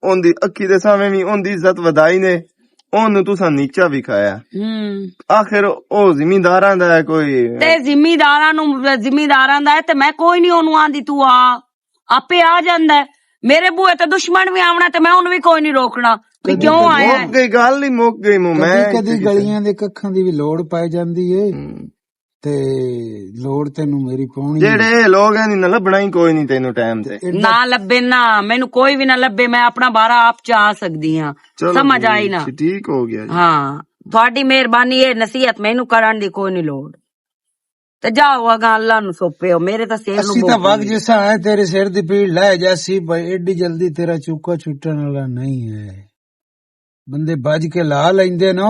ਉਹਦੀ ਅੱਖੀ ਦੇ ਸਾਹਮਣੇ ਵੀ ਉਹਦੀ ਇੱਜ਼ਤ ਵਧਾਈ ਨੇ, ਉਹਨੂੰ ਤੁਸਾਂ ਨੀਚਾ ਵਿਖਾਇਆ। ਆਖਿਰ ਉਹ ਜ਼ਿਮੀਂਦਾਰਾਂ ਦਾ ਹੈ ਕੋਈ ਤੇ ਜ਼ਿਮੀਂਦਾਰਾਂ ਦਾ ਹੈ ਤੇ ਮੈਂ ਕੋਈ ਨਹੀਂ ਉਹਨੂੰ ਆਂਦੀ ਤੂੰ ਆ ਆਪੇ ਆ ਜਾਂਦਾ। ਮੇਰੇ ਬੂਏ ਤੇ ਦੁਸ਼ਮਣ ਵੀ ਆਉਣਾ ਤੇ ਮੈਂ ਉਹਨੂੰ ਵੀ ਕੋਈ ਨਹੀਂ ਰੋਕਣਾ ਵੀ ਕਿਉਂ ਆਇਆ। ਮੁੱਕ ਗਈ ਗੱਲ ਹੀ ਮੁੱਕ ਗਈ ਮੂੰਹ ਮੈਂ ਕਦੀ ਗਲੀਆਂ ਦੇ ਕੱਖਾਂ ਦੀ ਵੀ ਲੋੜ ਪਾਈ ਜਾਂਦੀ ਏ ਤੇ ਲੋੜ ਤੈਨੂੰ ਮੇਰੀ ਪਾਉਣੀ। ਜਿਹੜੇ ਲੋਕ ਐ ਨਾ ਲੱਭਣਾ ਹੀ ਕੋਈ ਨਹੀਂ ਤੈਨੂੰ ਟਾਈਮ ਤੇ। ਨਾ ਲੱਭੇ ਨਾ ਮੈਨੂੰ ਕੋਈ ਵੀ ਨਾ ਲੱਭੇ। ਮੈਂ ਆਪਣਾ ਬਾਰਾ ਆਪ ਚ ਆ ਸਕਦੀ ਹਾਂ। ਸਮਝ ਆਈ ਨਾ। ਠੀਕ ਹੋ ਗਿਆ। ਹਾਂ ਤੁਹਾਡੀ ਮਿਹਰਬਾਨੀ। ਇਹ ਨਸੀਹਤ ਮੈਨੂੰ ਕਰਨ ਦੀ ਕੋਈ ਨਹੀਂ ਲੋੜ। ਤੇ ਜਾਓ ਅਗਾ ਅੱਲਾ ਨੂੰ ਸੋਪਿਓ। ਮੇਰੇ ਤਾਂ ਸਿਰ ਨੂੰ ਅਸੀਂ ਤਾਂ ਵਗ ਜਿਸਾ ਹੈ ਤੇਰੇ ਸਿਰ ਦੀ ਪੀੜ ਲੈ ਜਾਸੀ ਬਈ ਏਡੀ ਜਲਦੀ ਤੇਰਾ ਚੂਕਾ ਛੁੱਟਣ ਵਾਲਾ ਨਹੀਂ ਹੈ। ਬੰਦੇ ਭੱਜ ਕੇ ਲਾ ਲੈਂਦੇ ਨਾ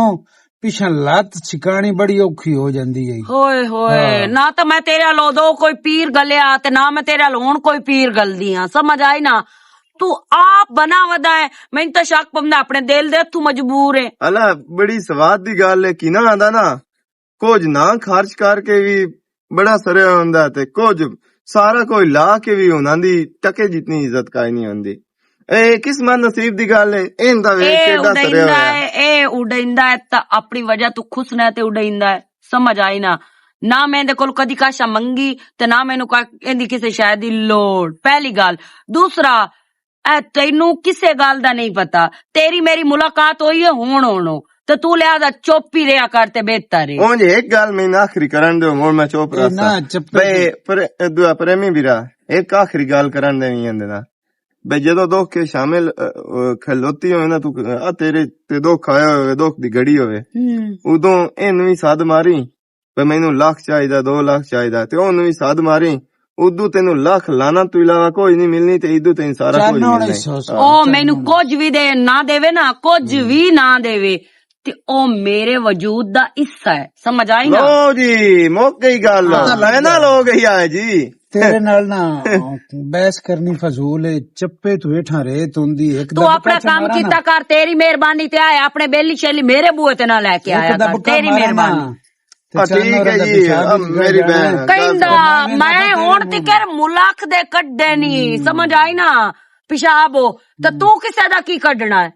ਪਿਛਾਂ ਲੱਤ ਛਿਕਾਣੀ ਬੜੀ ਔਖੀ ਹੋ ਜਾਂਦੀ ਹੈ। ਹੋਏ ਹੋਏ, ਨਾ ਤਾਂ ਮੈਂ ਤੇਰੇ ਵੱਲ ਉਦੋਂ ਕੋਈ ਪੀਰ ਗਲਿਆ ਤੇ ਨਾ ਮੈਂ ਤੇਰੇ ਵੱਲ ਹੁਣ ਕੋਈ ਪੀਰ ਗਲਦੀ ਆ, ਸਮਝ ਆਈ ਨਾ। ਤੂੰ ਆਪ ਬਣਾ ਵਦਾ ਹੈ, ਮੈਨੂੰ ਤਾਂ ਸ਼ੱਕ ਪੰਦਾ ਆਪਣੇ ਦਿਲ ਦੇ ਤੂੰ ਮਜਬੂਰ ਹੈ। ਅਲਾ ਬੜੀ ਸਵਾਦ ਦੀ ਗੱਲ ਹੈ ਕਿ ਨਾ ਆਂਦਾ ਨਾ ਕੁਝ ਨਾ ਖਰਚ ਕਰਕੇ ਵੀ ਬੜਾ ਸਰਿਆ ਹੁੰਦਾ ਤੇ ਕੁਝ ਸਾਰਾ ਕੋਈ ਲਾ ਕੇ ਵੀ ਉਹਨਾਂ ਦੀ ਟਕੇ ਜਿੰਨੀ ਇੱਜ਼ਤ ਕਾਇ ਨਹੀਂ ਹੁੰਦੀ। ਇਹ ਕਿਸਮਤ ਨਸੀਬ ਦੀ ਗੱਲ ਹੈ। ਇਹਦਾ ਵੇਖ ਕਿਹੜਾ ਸਰਿਆ ਹੋਇਆ। ਇਹ ਉਡੈਂਦਾ ਹੈ ਤਾਂ ਆਪਣੀ ਵਜ੍ਹਾ ਤੂੰ ਖੁਸ਼ ਨਾ ਤੇ ਉਡੈਂਦਾ ਹੈ, ਸਮਝ ਆਈ ਨਾ। ਨਾ ਮੈਂ ਇਹਦੇ ਕੋਲ ਕਦੀ ਕਾਸ਼ਾ ਮੰਗੀ ਤੇ ਨਾ ਮੈਨੂੰ ਇਹਦੀ ਕਿਸੇ ਸ਼ਾਇਦ ਦੀ ਲੋੜ, ਪਹਿਲੀ ਗੱਲ। ਦੂਸਰਾ, ਤੈਨੂੰ ਕਿਸੇ ਗੱਲ ਦਾ ਨਹੀਂ ਪਤਾ, ਤੇਰੀ ਮੇਰੀ ਮੁਲਾਕਾਤ ਹੋਈ ਹੈ ਹੁਣ ਤੇ ਤੂੰ ਲਿਆ ਚੁੱਪ ਹੀ ਰਿਹਾ ਕਰ ਤੇ ਬਿਹਤਰ ਹੈ। ਉਂਝ ਇੱਕ ਗੱਲ ਮੈਨੂੰ ਆਖਰੀ ਕਰਨ ਦਿਓ, ਹੁਣ ਮੈਂ ਚੁੱਪ ਰਹਾ। ਦੁਆ ਪ੍ਰੇਮੀ ਵੀਰਾ, ਇੱਕ ਆਖਰੀ ਗੱਲ ਕਰਨ ਦੇ ਨਹੀਂ ਨਾ ਬਈ ਜਦੋਂ ਦੁੱਖ ਕੇ ਸ਼ਾਮਿਲ ਖਲੋਤੀ ਹੋਵੇ ਨਾ, ਤੂੰ ਤੇਰੇ ਤੇ ਦੁੱਖ ਆਇਆ ਹੋਵੇ, ਦੁੱਖ ਦੀ ਘੜੀ ਹੋਵੇ, ਉਦੋਂ ਇਹਨੂੰ ਵੀ ਸੱਦ ਮਾਰੀ ਬਈ ਮੈਨੂੰ ਲੱਖ ਚਾਹੀਦਾ, 2 ਲੱਖ ਚਾਹੀਦਾ, ਤੇ ਉਹਨੂੰ ਵੀ ਸੱਦ ਮਾਰੀ ਉਦੋਂ ਤੈਨੂੰ ਲੱਖ ਲਾਣਾ ਤੋਂ ਇਲਾਵਾ ਕੋਈ ਨਹੀਂ ਮਿਲਣੀ ਤੇ ਇਦੋਂ ਤੈਨੂੰ ਸਾਰਾ ਕੁਝ ਮਿਲਣਾ। ਉਹ ਮੈਨੂੰ ਕੁਝ ਵੀ ਦੇ ਨਾ ਦੇਵੇ ਨਾ, ਕੁਝ ਵੀ ਨਾ ਦੇਵੇ ਤੇ ਉਹ ਮੇਰੇ ਵਜੂਦ ਦਾ ਹਿੱਸਾ ਹੈ, ਸਮਝ ਆਈ ਨਾ। ਲੋ ਜੀ ਮੁੱਕ ਗਈ ਗੱਲ, ਲੈਣਾ ਲੋ ਗਈ ਆ ਜੀ। ਤੇਰੇ ਨਾਲ ਨਾ ਬਹਿਸ ਕਰਨੀ ਫਜ਼ੂਲ ਹੈ। ਚੱਪੇ ਤੂੰ ਹੇਠਾਂ ਰੇਤ ਹੁੰਦੀ ਇੱਕ ਤੂੰ ਆਪਣਾ ਕੰਮ ਕੀਤਾ ਕਰ, ਤੇਰੀ ਮਿਹਰਬਾਨੀ ਤੇ ਆਇਆ ਆਪਣੇ ਬੇਲੀ ਸ਼ੈਲੀ ਮੇਰੇ ਬੂਹੇ ਤੇ ਨਾ ਲੈ ਕੇ ਆਇਆ ਕਰ, ਤੇਰੀ ਮਿਹਰਬਾਨੀ। ਠੀਕ ਹੈ ਜੀ ਮੇਰੀ ਭੈਣ ਕਹਿੰਦਾ ਮੈਂ ਹੁਣ ਤਿਕਰ ਮੁਲਕ ਦੇ ਕੱਢੇ ਨਹੀਂ, ਸਮਝ ਆਈ ਨਾ। ਪਿਸ਼ਾਬੋ ਤੇ ਤੂੰ ਕਿਸੇ ਦਾ ਕੀ ਕੱਢਣਾ ਹੈ?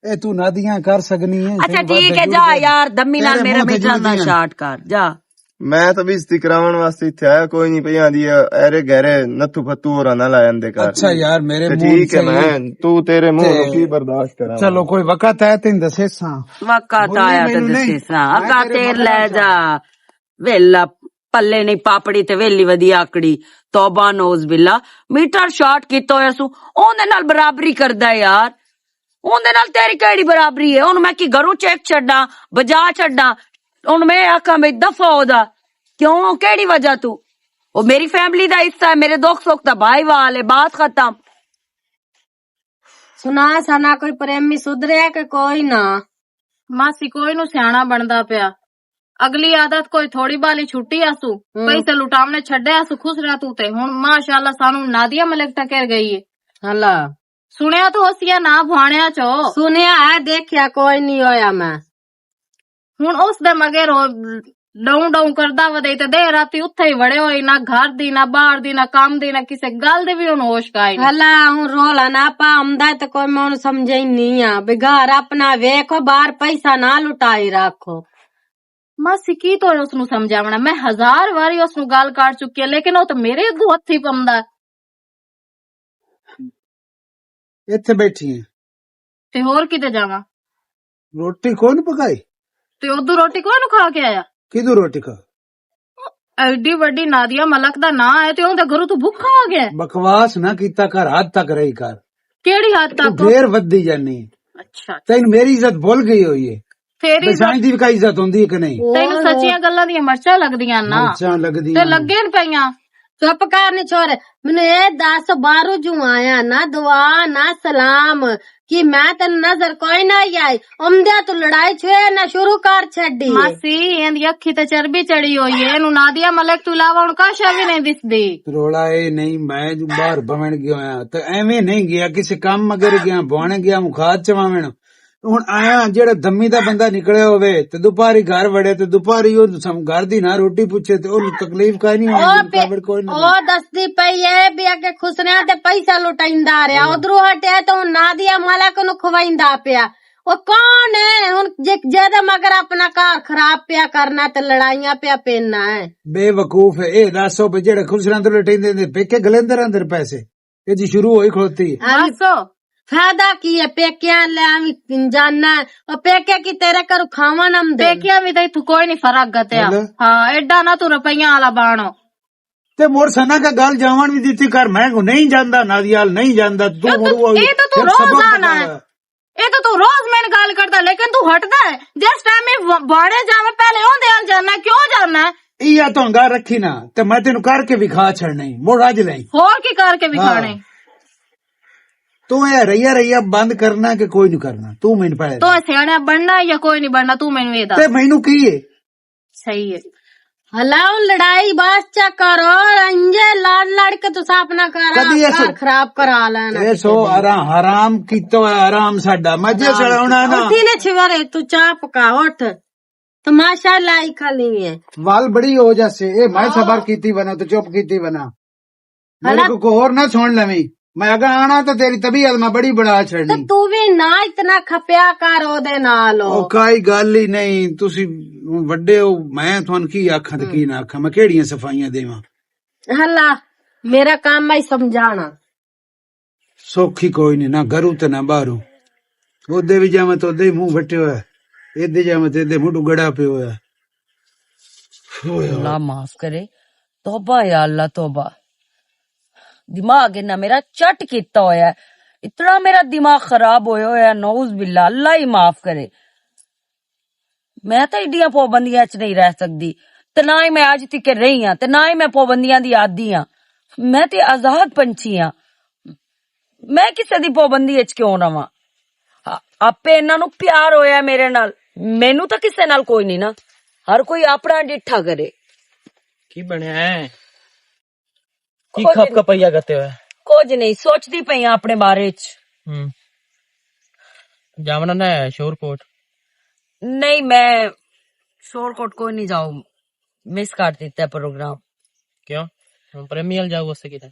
ਇਹ ਤੂੰ ਨਾਦੀਆਂ ਕਰ ਸਕਨੀ ਹੈ। ਅੱਛਾ ਠੀਕ ਹੈ, ਜਾ ਯਾਰ ਦਮੀ ਨਾਲ ਮੇਰਾ ਮਿੱਠਾ ਨਾ ਸ਼ਾਟ ਕਰ ਜਾ। ਮੈਂ ਤਾਂ ਬੇਇੱਜ਼ਤੀ ਕਰਾਉਣ ਵਾਸਤੇ ਇੱਥੇ ਆਇਆ, ਕੋਈ ਨਹੀਂ ਪਈ ਆਂਦੀ ਐਰੇ ਗਹਿਰੇ ਨੱਥੂ ਫੱਤੂ ਹੋਰਾਂ ਨਾਲ ਆ ਜਾਂਦੇ ਘਰ। ਅੱਛਾ ਯਾਰ ਮੇਰੇ ਮੂੰਹ ਠੀਕ ਹੈ, ਮੈਂ ਤੂੰ ਤੇਰੇ ਮੂੰਹ ਨੂੰ ਕੀ ਬਰਦਾਸ਼ਤ ਕਰਾਂ। ਚਲੋ ਕੋਈ ਵਕਤ ਹੈ ਤੈਨੂੰ ਦੱਸੇ ਸਾਂ, ਵਕਤ ਆਇਆ ਤੇ ਦੱਸੇ ਸਾਂ। ਅਗਾ ਤੇਰ ਲੈ ਜਾ ਵੇਲਾ ਪੱਲੇ ਨਹੀਂ ਪਾਪੜੀ ਤੇ ਵੇਲੀ ਵਧੀਆ ਆਕੜੀ। ਤੋਬਾ ਨੋਜ਼ ਬਿੱਲਾ, ਮੀਟਰ ਸ਼ਾਟ ਕੀਤਾ ਹੋਇਆ ਸੂ, ਉਹਦੇ ਨਾਲ ਬਰਾਬਰੀ ਕਰਦਾ ਯਾਰ। ਉਹਦੇ ਨਾਲ ਤੇਰੀ ਕਿਹੜੀ ਬਰਾਬਰੀ ਹੈ? ਉਹਨੂੰ ਮੈਂ ਕੀ ਘਰੋਂ ਚੈੱਕ ਛੱਡਾਂ, ਬਜਾ ਛੱਡਾਂ? ਹੁਣ ਮੈਂ ਆਖਾਂ ਮੈਂ ਦਫਾ ਉਹਦਾ ਕਿਉਂ? ਕਿਹੜੀ ਵਜ੍ਹਾ ਤੂੰ? ਉਹ ਮੇਰੀ ਫੈਮਿਲੀ ਦਾ ਹਿੱਸਾ ਹੈ, ਮੇਰੇ ਦੁੱਖ ਸੁੱਖ ਦਾ ਭਾਈ ਵਾਲ ਹੈ, ਬਾਤ ਖਤਮ। ਸੁਣਾ ਸਾਨਾ ਕੋਈ ਪ੍ਰੇਮੀ ਸੁਧਰਿਆ ਕਿ ਕੋਈ ਨਾ? ਮਾਸੀ ਕੋਈ ਨੂੰ ਸਿਆਣਾ ਬਣਦਾ ਪਿਆ। ਅਗਲੀ ਆਦਤ ਕੋਈ ਥੋੜੀ ਬਾਲੀ ਛੁੱਟੀ ਆਸੂ, ਪੈਸੇ ਲੁਟਾਵਣੇ ਛੱਡਿਆ ਆਸੂ, ਖੁਸ਼ ਰਹਿ ਤੂੰ ਤੇ। ਹੁਣ ਮਾਸ਼ਾਅੱਲਾ ਸਾਨੂੰ ਨਾਦੀਆ ਮਲਿਕ ਟਕਰ ਗਈ ਹੈ। ਹਲਾ ਸੁਣਿਆ ਤੂੰ ਹਸੀਆ ਨਾ ਭਾਣਿਆ ਚੋ? ਸੁਣਿਆ ਹੈ, ਦੇਖਿਆ ਕੋਈ ਨਹੀਂ ਹੋਇਆ ਮੈਂ। ਹੁਣ ਉਸ ਦੇ ਮਗਰ ਡਾਊਂ ਡਾਊਂ ਕਰਦਾ ਵਦੇ ਤੇ ਦੇ ਰਾਤੀ ਉੱਥੇ ਹੀ ਵੜੇ ਹੋਏ, ਨਾ ਘਰ ਦੀ ਨਾ ਬਾਹਰ ਦੀ ਨਾ ਕੰਮ ਦੀ ਨਾ ਕਿਸੇ ਗੱਲ ਦੇ ਵੀ ਉਹਨੂੰ ਹੋਸ਼ ਕਾਈ। ਹਲਾ ਹੁਣ ਰੋਲਾ ਨਾ ਪਾ ਆਉਂਦਾ ਤੇ ਕੋਈ ਮੈਂ ਉਹਨੂੰ ਸਮਝੇ ਨਹੀਂ ਆ ਵੀ ਘਰ ਆਪਣਾ ਵੇਖੋ, ਬਾਹਰ ਪੈਸਾ ਨਾ ਲੁਟਾਈ ਰੱਖੋ। ਮਾਸੀ ਕੀ ਤੋਂ ਉਸਨੂੰ ਸਮਝਾਵਣਾ? ਮੈਂ 1000 ਵਾਰੀ ਉਸਨੂੰ ਗੱਲ ਕਰ ਚੁੱਕੀ ਹੈ, ਲੇਕਿਨ ਉਹ ਤਾਂ ਮੇਰੇ ਅੱਗੋਂ ਹੱਥੀ ਪੰਦਾ। ਇੱਥੇ ਬੈਠੀ ਹੈ ਤੇ ਹੋਰ ਕਿਤੇ ਜਾਵਾਂ? ਰੋਟੀ ਕੌਣ ਪਕਾਈ? ਤੇ ਉਦੋਂ ਰੋਟੀ ਕੋਈ ਨੂੰ ਖਾ ਕੇ ਆਇਆ? ਕਿਦੋਂ ਰੋਟੀ ਖਾ? ਐਡੀ ਵੱਡੀ ਨਾਦੀਆ ਮਲਕ ਦਾ ਨਾਂ ਹੈ ਤੇ ਉਹਦੇ ਘਰੋਂ ਤੂੰ ਭੁੱਖਾ ਆ ਗਿਆ? ਬਕਵਾਸ ਨਾ ਕੀਤਾ ਕਰ, ਹੱਦ ਤੱਕ ਰਹੀ ਕਰ। ਕਿਹੜੀ ਹੱਦ ਤੱਕ? ਫੇਰ ਵੱਧਦੀ ਜਾਨੀ। ਅੱਛਾ ਤੈਨੂੰ ਮੇਰੀ ਇੱਜ਼ਤ ਭੁੱਲ ਗਈ ਹੋਈ ਹੈ। ਫੇਰ ਸਾਈਂ ਦੀ ਵੀ ਕਈ ਇੱਜ਼ਤ ਹੁੰਦੀ ਹੈ ਕਿ ਨਹੀਂ? ਤੈਨੂੰ ਸੱਚੀਆਂ ਗੱਲਾਂ ਦੀਆਂ ਮਰਚਾਂ ਲੱਗਦੀਆਂ ਨਾ? ਮਰਚਾਂ ਲੱਗਦੀਆਂ ਤੇ ਲੱਗੇ ਨ ਪਈਆਂ। ਚੁੱਪ ਕਰ ਨੀ ਛੋਰੇ, ਮੈਨੂੰ ਇਹ ਦੱਸ ਬਾਹਰੋਂ ਜੂ ਆਇਆ ਨਾ ਦੁਆ ਨਾ ਸਲਾਮ ਕਿ ਮੈਂ ਤੈਨੂੰ ਨਜ਼ਰ ਕੋਈ ਨਾ ਆਈ? ਆਉਂਦਿਆਂ ਤੂੰ ਲੜਾਈ ਛੁਏ ਨਾ ਸ਼ੁਰੂ ਕਰ ਛੱਡੀ। ਮਾਸੀ ਇਹਦੀ ਅੱਖੀ ਤੇ ਚਰਬੀ ਚੜੀ ਹੋਈ ਏ, ਇਹਨੂੰ ਨਾਦੀਆ ਮਲਿਕ ਤੋਂ ਇਲਾਵਾ ਹੁਣ ਕਾਸ਼ਾ ਵੀ ਨਹੀਂ ਦਿਸਦੀ। ਰੋਲਾ ਇਹ ਨਹੀਂ ਮੈਂ ਜੋ ਬਾਹਰ ਬਵਣ ਗਿਆ ਤੇ ਐਵੇਂ ਨਹੀਂ ਗਿਆ, ਕਿਸੇ ਕੰਮ ਮਗਰ ਗਿਆ, ਬਣ ਗਿਆ ਮੁਖਾਤ ਚਵਾਵਣ। ਹੁਣ ਆਇਆ ਜਿਹੜਾ ਦਮੀ ਦਾ ਬੰਦਾ ਨਿਕਲਿਆ ਹੋਵੇ ਤੇ ਦੁਪਹਿਰੀ ਘਰ ਵੜੇ ਤੇ ਦੁਪਹਿਰੀ ਉਹ ਘਰ ਦੀ ਨਾ ਰੋਟੀ ਪੁੱਛੇ ਤੇ ਉਹਨੂੰ ਤਕਲੀਫ ਕਾਈ ਨਹੀਂ ਹੋਣੀ। ਉਹ ਦੱਸਦੀ ਪਈ ਏ ਵੀ ਅੱਗੇ ਖੁਸਰਿਆਂ ਤੇ ਪੈਸਾ ਲੁਟਾਈਂਦਾ ਰਿਹਾ, ਉਧਰੋਂ ਹਟਿਆ ਤਾਂ ਨਾਦੀਆ ਮਲਕ ਨੂੰ ਖਵਾਈਂਦਾ ਪਿਆ। ਉਹ ਕੌਣ ਹੈ ਹੁਣ ਜਿਹਦੇ ਮਗਰ ਆਪਣਾ ਘਰ ਖਰਾਬ ਪਿਆ ਕਰਨਾ ਤੇ ਲੜਾਈਆਂ ਪਿਆ ਪੈਣਾ ਹੈ? ਬੇਵਕੂਫ ਹੈ। ਇਹ ਦੱਸੋ ਵੀ ਜਿਹੜੇ ਖੁਸਰਿਆਂ ਤੋਂ ਲਟਾਈਂਦੇ ਨੇ ਪੇਕੇ ਗਲੇਂਦਰ ਅੰਦਰ ਪੈਸੇ ਇਹ ਜੀ ਸ਼ੁਰੂ ਹੋਈ ਖਲੋਤੀ। ਫਾਇਦਾ ਕੀ ਹੈ ਪੇਕਿਆਂ ਲੈ ਜਾਨਾ? ਉਹ ਪੇਕੇ ਕੀ ਤੇਰੇ ਘਰੋਂ ਖਾਵਾਂ ਨਾ ਦੇ? ਪੇਕਿਆਂ ਵੀ ਤਾਂ ਇਥੋਂ ਕੋਈ ਨਹੀਂ ਫਰਕ ਗਤਿਆ। ਹਾਂ ਐਡਾ ਨਾ ਤੂੰ ਰੁਪਈਆਂ ਵਾਲਾ ਬਾਣੋ ਤੇ ਮੋਰ ਸਨਾ ਕਾ ਗੱਲ ਜਾਵਣ ਵੀ ਦਿੱਤੀ ਕਰ। ਮੈਂ ਕੋ ਨਹੀਂ ਜਾਂਦਾ ਨਾਦੀਆਲ ਨਹੀਂ ਜਾਂਦਾ ਤੂੰ। ਇਹ ਤਾਂ ਤੂੰ ਰੋਜ਼ ਆਣਾ ਹੈ, ਇਹ ਤਾਂ ਤੂੰ ਰੋਜ਼ ਮੈਨੂੰ ਗੱਲ ਕਰਦਾ, ਲੇਕਿਨ ਤੂੰ ਹਟਦਾ ਹੈ। ਜਿਸ ਟਾਈਮ ਮੈਂ ਬਾੜੇ ਜਾਵਾਂ ਪਹਿਲੇ ਉਹਦੇ ਨਾਲ ਜਾਣਾ, ਕਿਉਂ ਜਾਣਾ? ਇਹ ਤਾਂ ਗਾ ਰੱਖੀ ਨਾ ਤੇ ਮੈਂ ਤੈਨੂੰ ਕਰਕੇ ਵਿਖਾ ਛੜਨਾ ਮੋੜ ਅੱਜ ਲਈ। ਹੋਰ ਕੀ ਕਰਕੇ ਵਿਖਾਣੇ? तू ये रैया बंद करना कि कोई नहीं करना, तू मैंने पहले तो सियाना बनना या कोई नहीं बनना, तू मैनू ये दस। ते मैनू की है सही है। हलाओ लड़ाई बस चा करो, अंजे लड़ के तुसा अपना कदी ऐसे- घर खराब करा लेना। ये सो हराम की तो हराम साडा मजे चढ़ाना ना। उठी ने छिवरे तू चाह पका उठ, तमाशा लाई खाली है। वाल बड़ी हो जैसे ये मैं सबर कीती बना तो चुप कीती बना, मेरे को और ना छोड़ लवी, मैं अगर आना तो तेरी तबीयत मैं बड़ी बढ़ा तो छड़नी। तू भी ना इतना खपिया कर ओदे नाल। ओ काई गल ही नहीं, तुसी वड्डे हो, मैं तुहानू की आखां ते की ना आखां, मैं केड़ियां सफाइयां देवां। हला मेरा काम है समझाना। सौखी कोई नहीं, ना घरू ते ना बाहरू, ओदे भी जावे तो ओदे मुंह फटे होया, एदे जावे तो एदे मुंह गड़ा पे होया। अल्लाह माफ करे, तौबा या अल्लाह तौबा। दिमाग इन्ना मेरा चट किता होया, इतना मेरा दिमाग खराब होया होया, नौज बिल्ला, अल्लाह ही माफ करे। मैं तो एडियां पाबंदियां च नहीं रह सकदी, ते ना ही मैं अज तक रही हां, ते ना ही मैं पाबंदियां दी आदी हां। मैं ते आजाद पंछी हां, मैं किसे दी पाबंदी च क्यों रवां? आपे इन्हां नू प्यार होया मेरे नाल, मैनू तो किसे नाल कोई नहीं ना, हर कोई अपना डिठा करे। की बनया है? की खप खपैया करते हुए? कुछ नहीं, सोचती पई हां अपने बारे च। जावना ना है शोरकोट? नहीं, मैं शोरकोट कोई नहीं जाऊं, मिस कर देता है प्रोग्राम। क्यों? हम प्रेमी हल जाओ उससे किधर?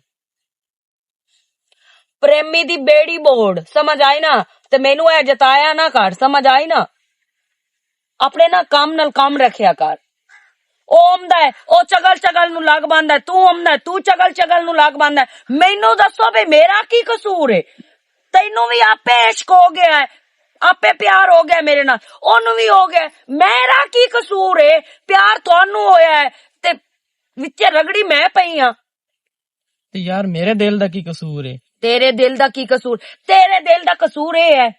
प्रेमी दी बेड़ी बोर्ड, समझ आई ना? ते मैनू ऐ जताया ना कर, समझ आई ना? अपने ना काम नाल काम रखिया कर। ओ आमदा है, ओ चगल चगल नू लग बांदा है, तू आमदा है, तू चगल चगल नू लग बांदा है। मैनू दसो भी मेरा की कसूर है? तैनू भी आपे इश्क हो गया है, आपे प्यार हो गया मेरे नाल, ओनू भी हो गया, मेरा की कसूर है? प्यार तुहानू होया है ते विचे रगड़ी मैं पई हां। ते यार मेरे दिल दा की कसूर है? तेरे दिल दा की कसूर? तेरे दिल दा कसूर ये है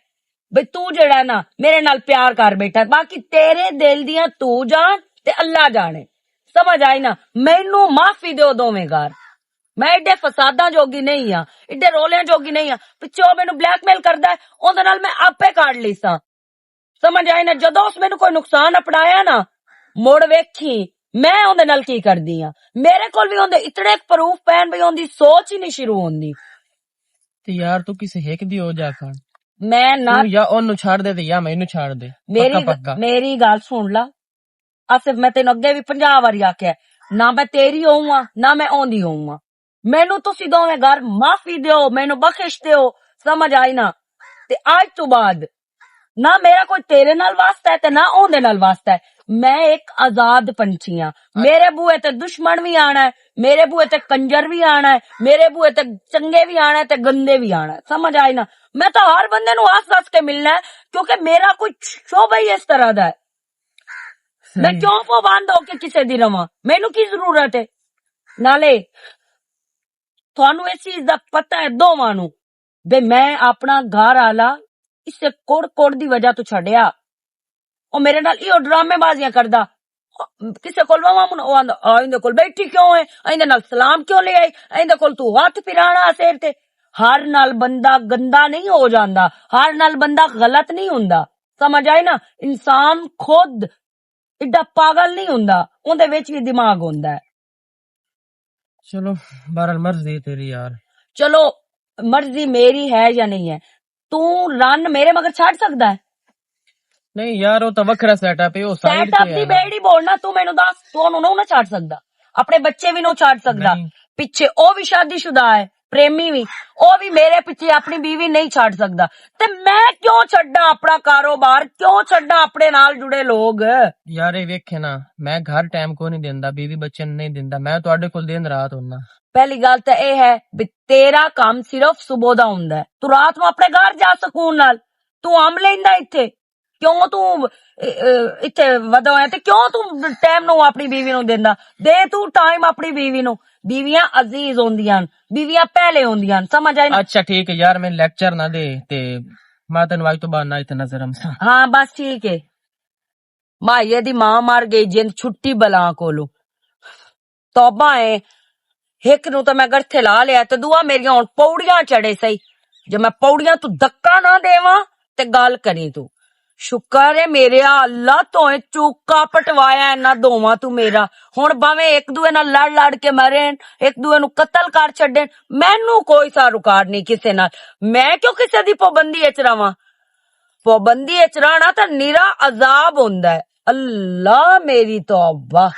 बई तू जेड़ा ना मेरे नाल प्यार कर बैठा, बाकी तेरे दिल दियां तू जान ते अल्लाह जाने, समझ आई ना? मैनू माफी दो दोवें घर, मैं एडे फसादा जोगी नहीं हां, एडे रोलियां जोगी नहीं हां। पिछो मैनू ब्लैकमेल करदा है, ओदे नाल मैं आपे काट ली सां, समझ आई ना? जदों उस मैनू कोई नुकसान अपनाया ना, मुड़ वेखी मैं ओदे नाल की करदी हां। मेरे कोल भी ओंदे इतने प्रूफ पैन भी ओंदी सोच ही नहीं शुरू होंदी। ते यार तू किसे हेक दी हो जा खान, मैं ना तू या ओनू छाड़ दे ते या मैनू छाड़ दे, पक्का पक्का। मेरी गल सुन ला, आसिफ मैं तेन अगे भी 50 वारी आख्या, ना मैं तेरी होऊं ना मैं ओंदी होऊं, मैनू तुसी दोवें घर माफी दियो, मैनू बख्शिश दियो, समझ आई ना? ते आज तो बाद ना मेरा कोई तेरे नाल वास्ता है ते ना ओंदे नाल वास्ता है, मैं एक आजाद पंछी हां। मेरे बूहे ते दुश्मन भी आना है, मेरे बूहे ते कंजर भी आना है, मेरे बूहे ते चंगे भी आना है ते गंदे भी आना है, समझ आई ना? मैं तो हर बंदे नू हस हस के मिलना है, क्योंकि मेरा कोई शोभा ही इस तरह दा है। मैं क्यों पाबंद होके किसे दी रवां? मैनू की जरूरत है? नाले थानू इस चीज दा पता है दोवां नू बे मैं अपना घर आला इसे कोड़ कोड़ दी वजह तो छड़िया, ओ मेरे नाल इहो ड्रामेबाजियां करदा, किसे कोल इंदे कोल बैठी क्यों है, इंदे नाल सलाम क्यों ले आई, इंदे कोल तू हथ फिराना सिर ते। हर नाल बंदा गंदा नहीं हो जांदा, हर नाल बंदा गलत नहीं हुंदा, समझ आई ना? इंसान खुद इड्डा पागल नहीं हुंदा, उंदे विच भी दिमाग हुंदा है। चलो बहरहाल मर्जी तेरी यार। चलो मर्जी मेरी है या नहीं है, तू रन मेरे मगर छड़ सकदा है? नहीं यार वो तो वखरा सेटअप है, वो साइड सेटअप पे दी है। बेड़ी बोलना तू मैनू दस, तू ओनू ना छड़ सकदा, अपने बच्चे भी नो छड़ सकदा, नहीं। पिछे ओ भी शादीशुदा है, प्रेमी भी, ओ भी मेरे पिछे अपनी बीवी नहीं छड़ सकदा, ते मैं क्यों छड्डा अपना कारोबार, क्यों छड्डा अपने नाल जुड़े लोग? यार ये वेखे ना, मैं घर टाइम को नहीं देंदा, बीवी बच्चे नहीं देंदा, मैं तुहाडे कोल दिन रात हुन्ना। पहली गल तो यह है भी तेरा काम सिर्फ सुबह दा हुंदा है, तू रात में अपने घर जा सकून नाल, तू आम लेंदा इत्थे, क्यों तू इत्थे वदा है, ते क्यों तू टाइम नो अपनी बीवी नु देंदा? दे तू टाइम अपनी बीवी नु, बीवियां अजीज होंदियां, बीवियां पहले होंदियां, समझ आई ना? अच्छा ठीक है यार, मैं लेक्चर ना दे ते मैं तेन आज तो बाद ना इतना नजर हमसा। हाँ बस ठीक है, माइये दी मां मर गई, जिंद छुट्टी बला कोलू, तौबा है। हिक नू तो मैं गठे ला लिया, ते दुआ मेरिया हुण पौड़ियां चढ़े सही, ਜੇ ਮੈਂ ਪੌੜੀਆਂ ਤੂੰ ਧੱਕਾ ਨਾ ਦੇਵਾਂ ਤੇ ਗੱਲ ਕਰੀ ਤੂੰ। ਸ਼ੁਕਰ ਹੈ ਮੇਰੇ ਅੱਲਾ ਤੋਂ ਚੁੱਕਾ ਪਟਵਾਇਆ ਇਹਨਾਂ ਦੋਵਾਂ ਤੂੰ ਮੇਰਾ। ਹੁਣ ਭਾਵੇਂ ਇੱਕ ਦੂਏ ਨਾਲ ਲੜ ਲੜ ਕੇ ਮਰਨ, ਇੱਕ ਦੂਏ ਨੂੰ ਕਤਲ ਕਰ ਛੱਡਣ, ਮੈਨੂੰ ਕੋਈ ਸਾਰੁਕਾਰ ਨਹੀਂ ਕਿਸੇ ਨਾਲ। ਮੈਂ ਕਿਉਂ ਕਿਸੇ ਦੀ ਪਾਬੰਦੀ ਵਿੱਚ ਰਵਾਂ? ਪਾਬੰਦੀ ਵਿੱਚ ਰਹਿਣਾ ਤਾਂ ਨਿਰਾ ਅਜ਼ਾਬ ਹੁੰਦਾ ਹੈ। ਅੱਲਾ ਮੇਰੀ ਤੌਬਾ।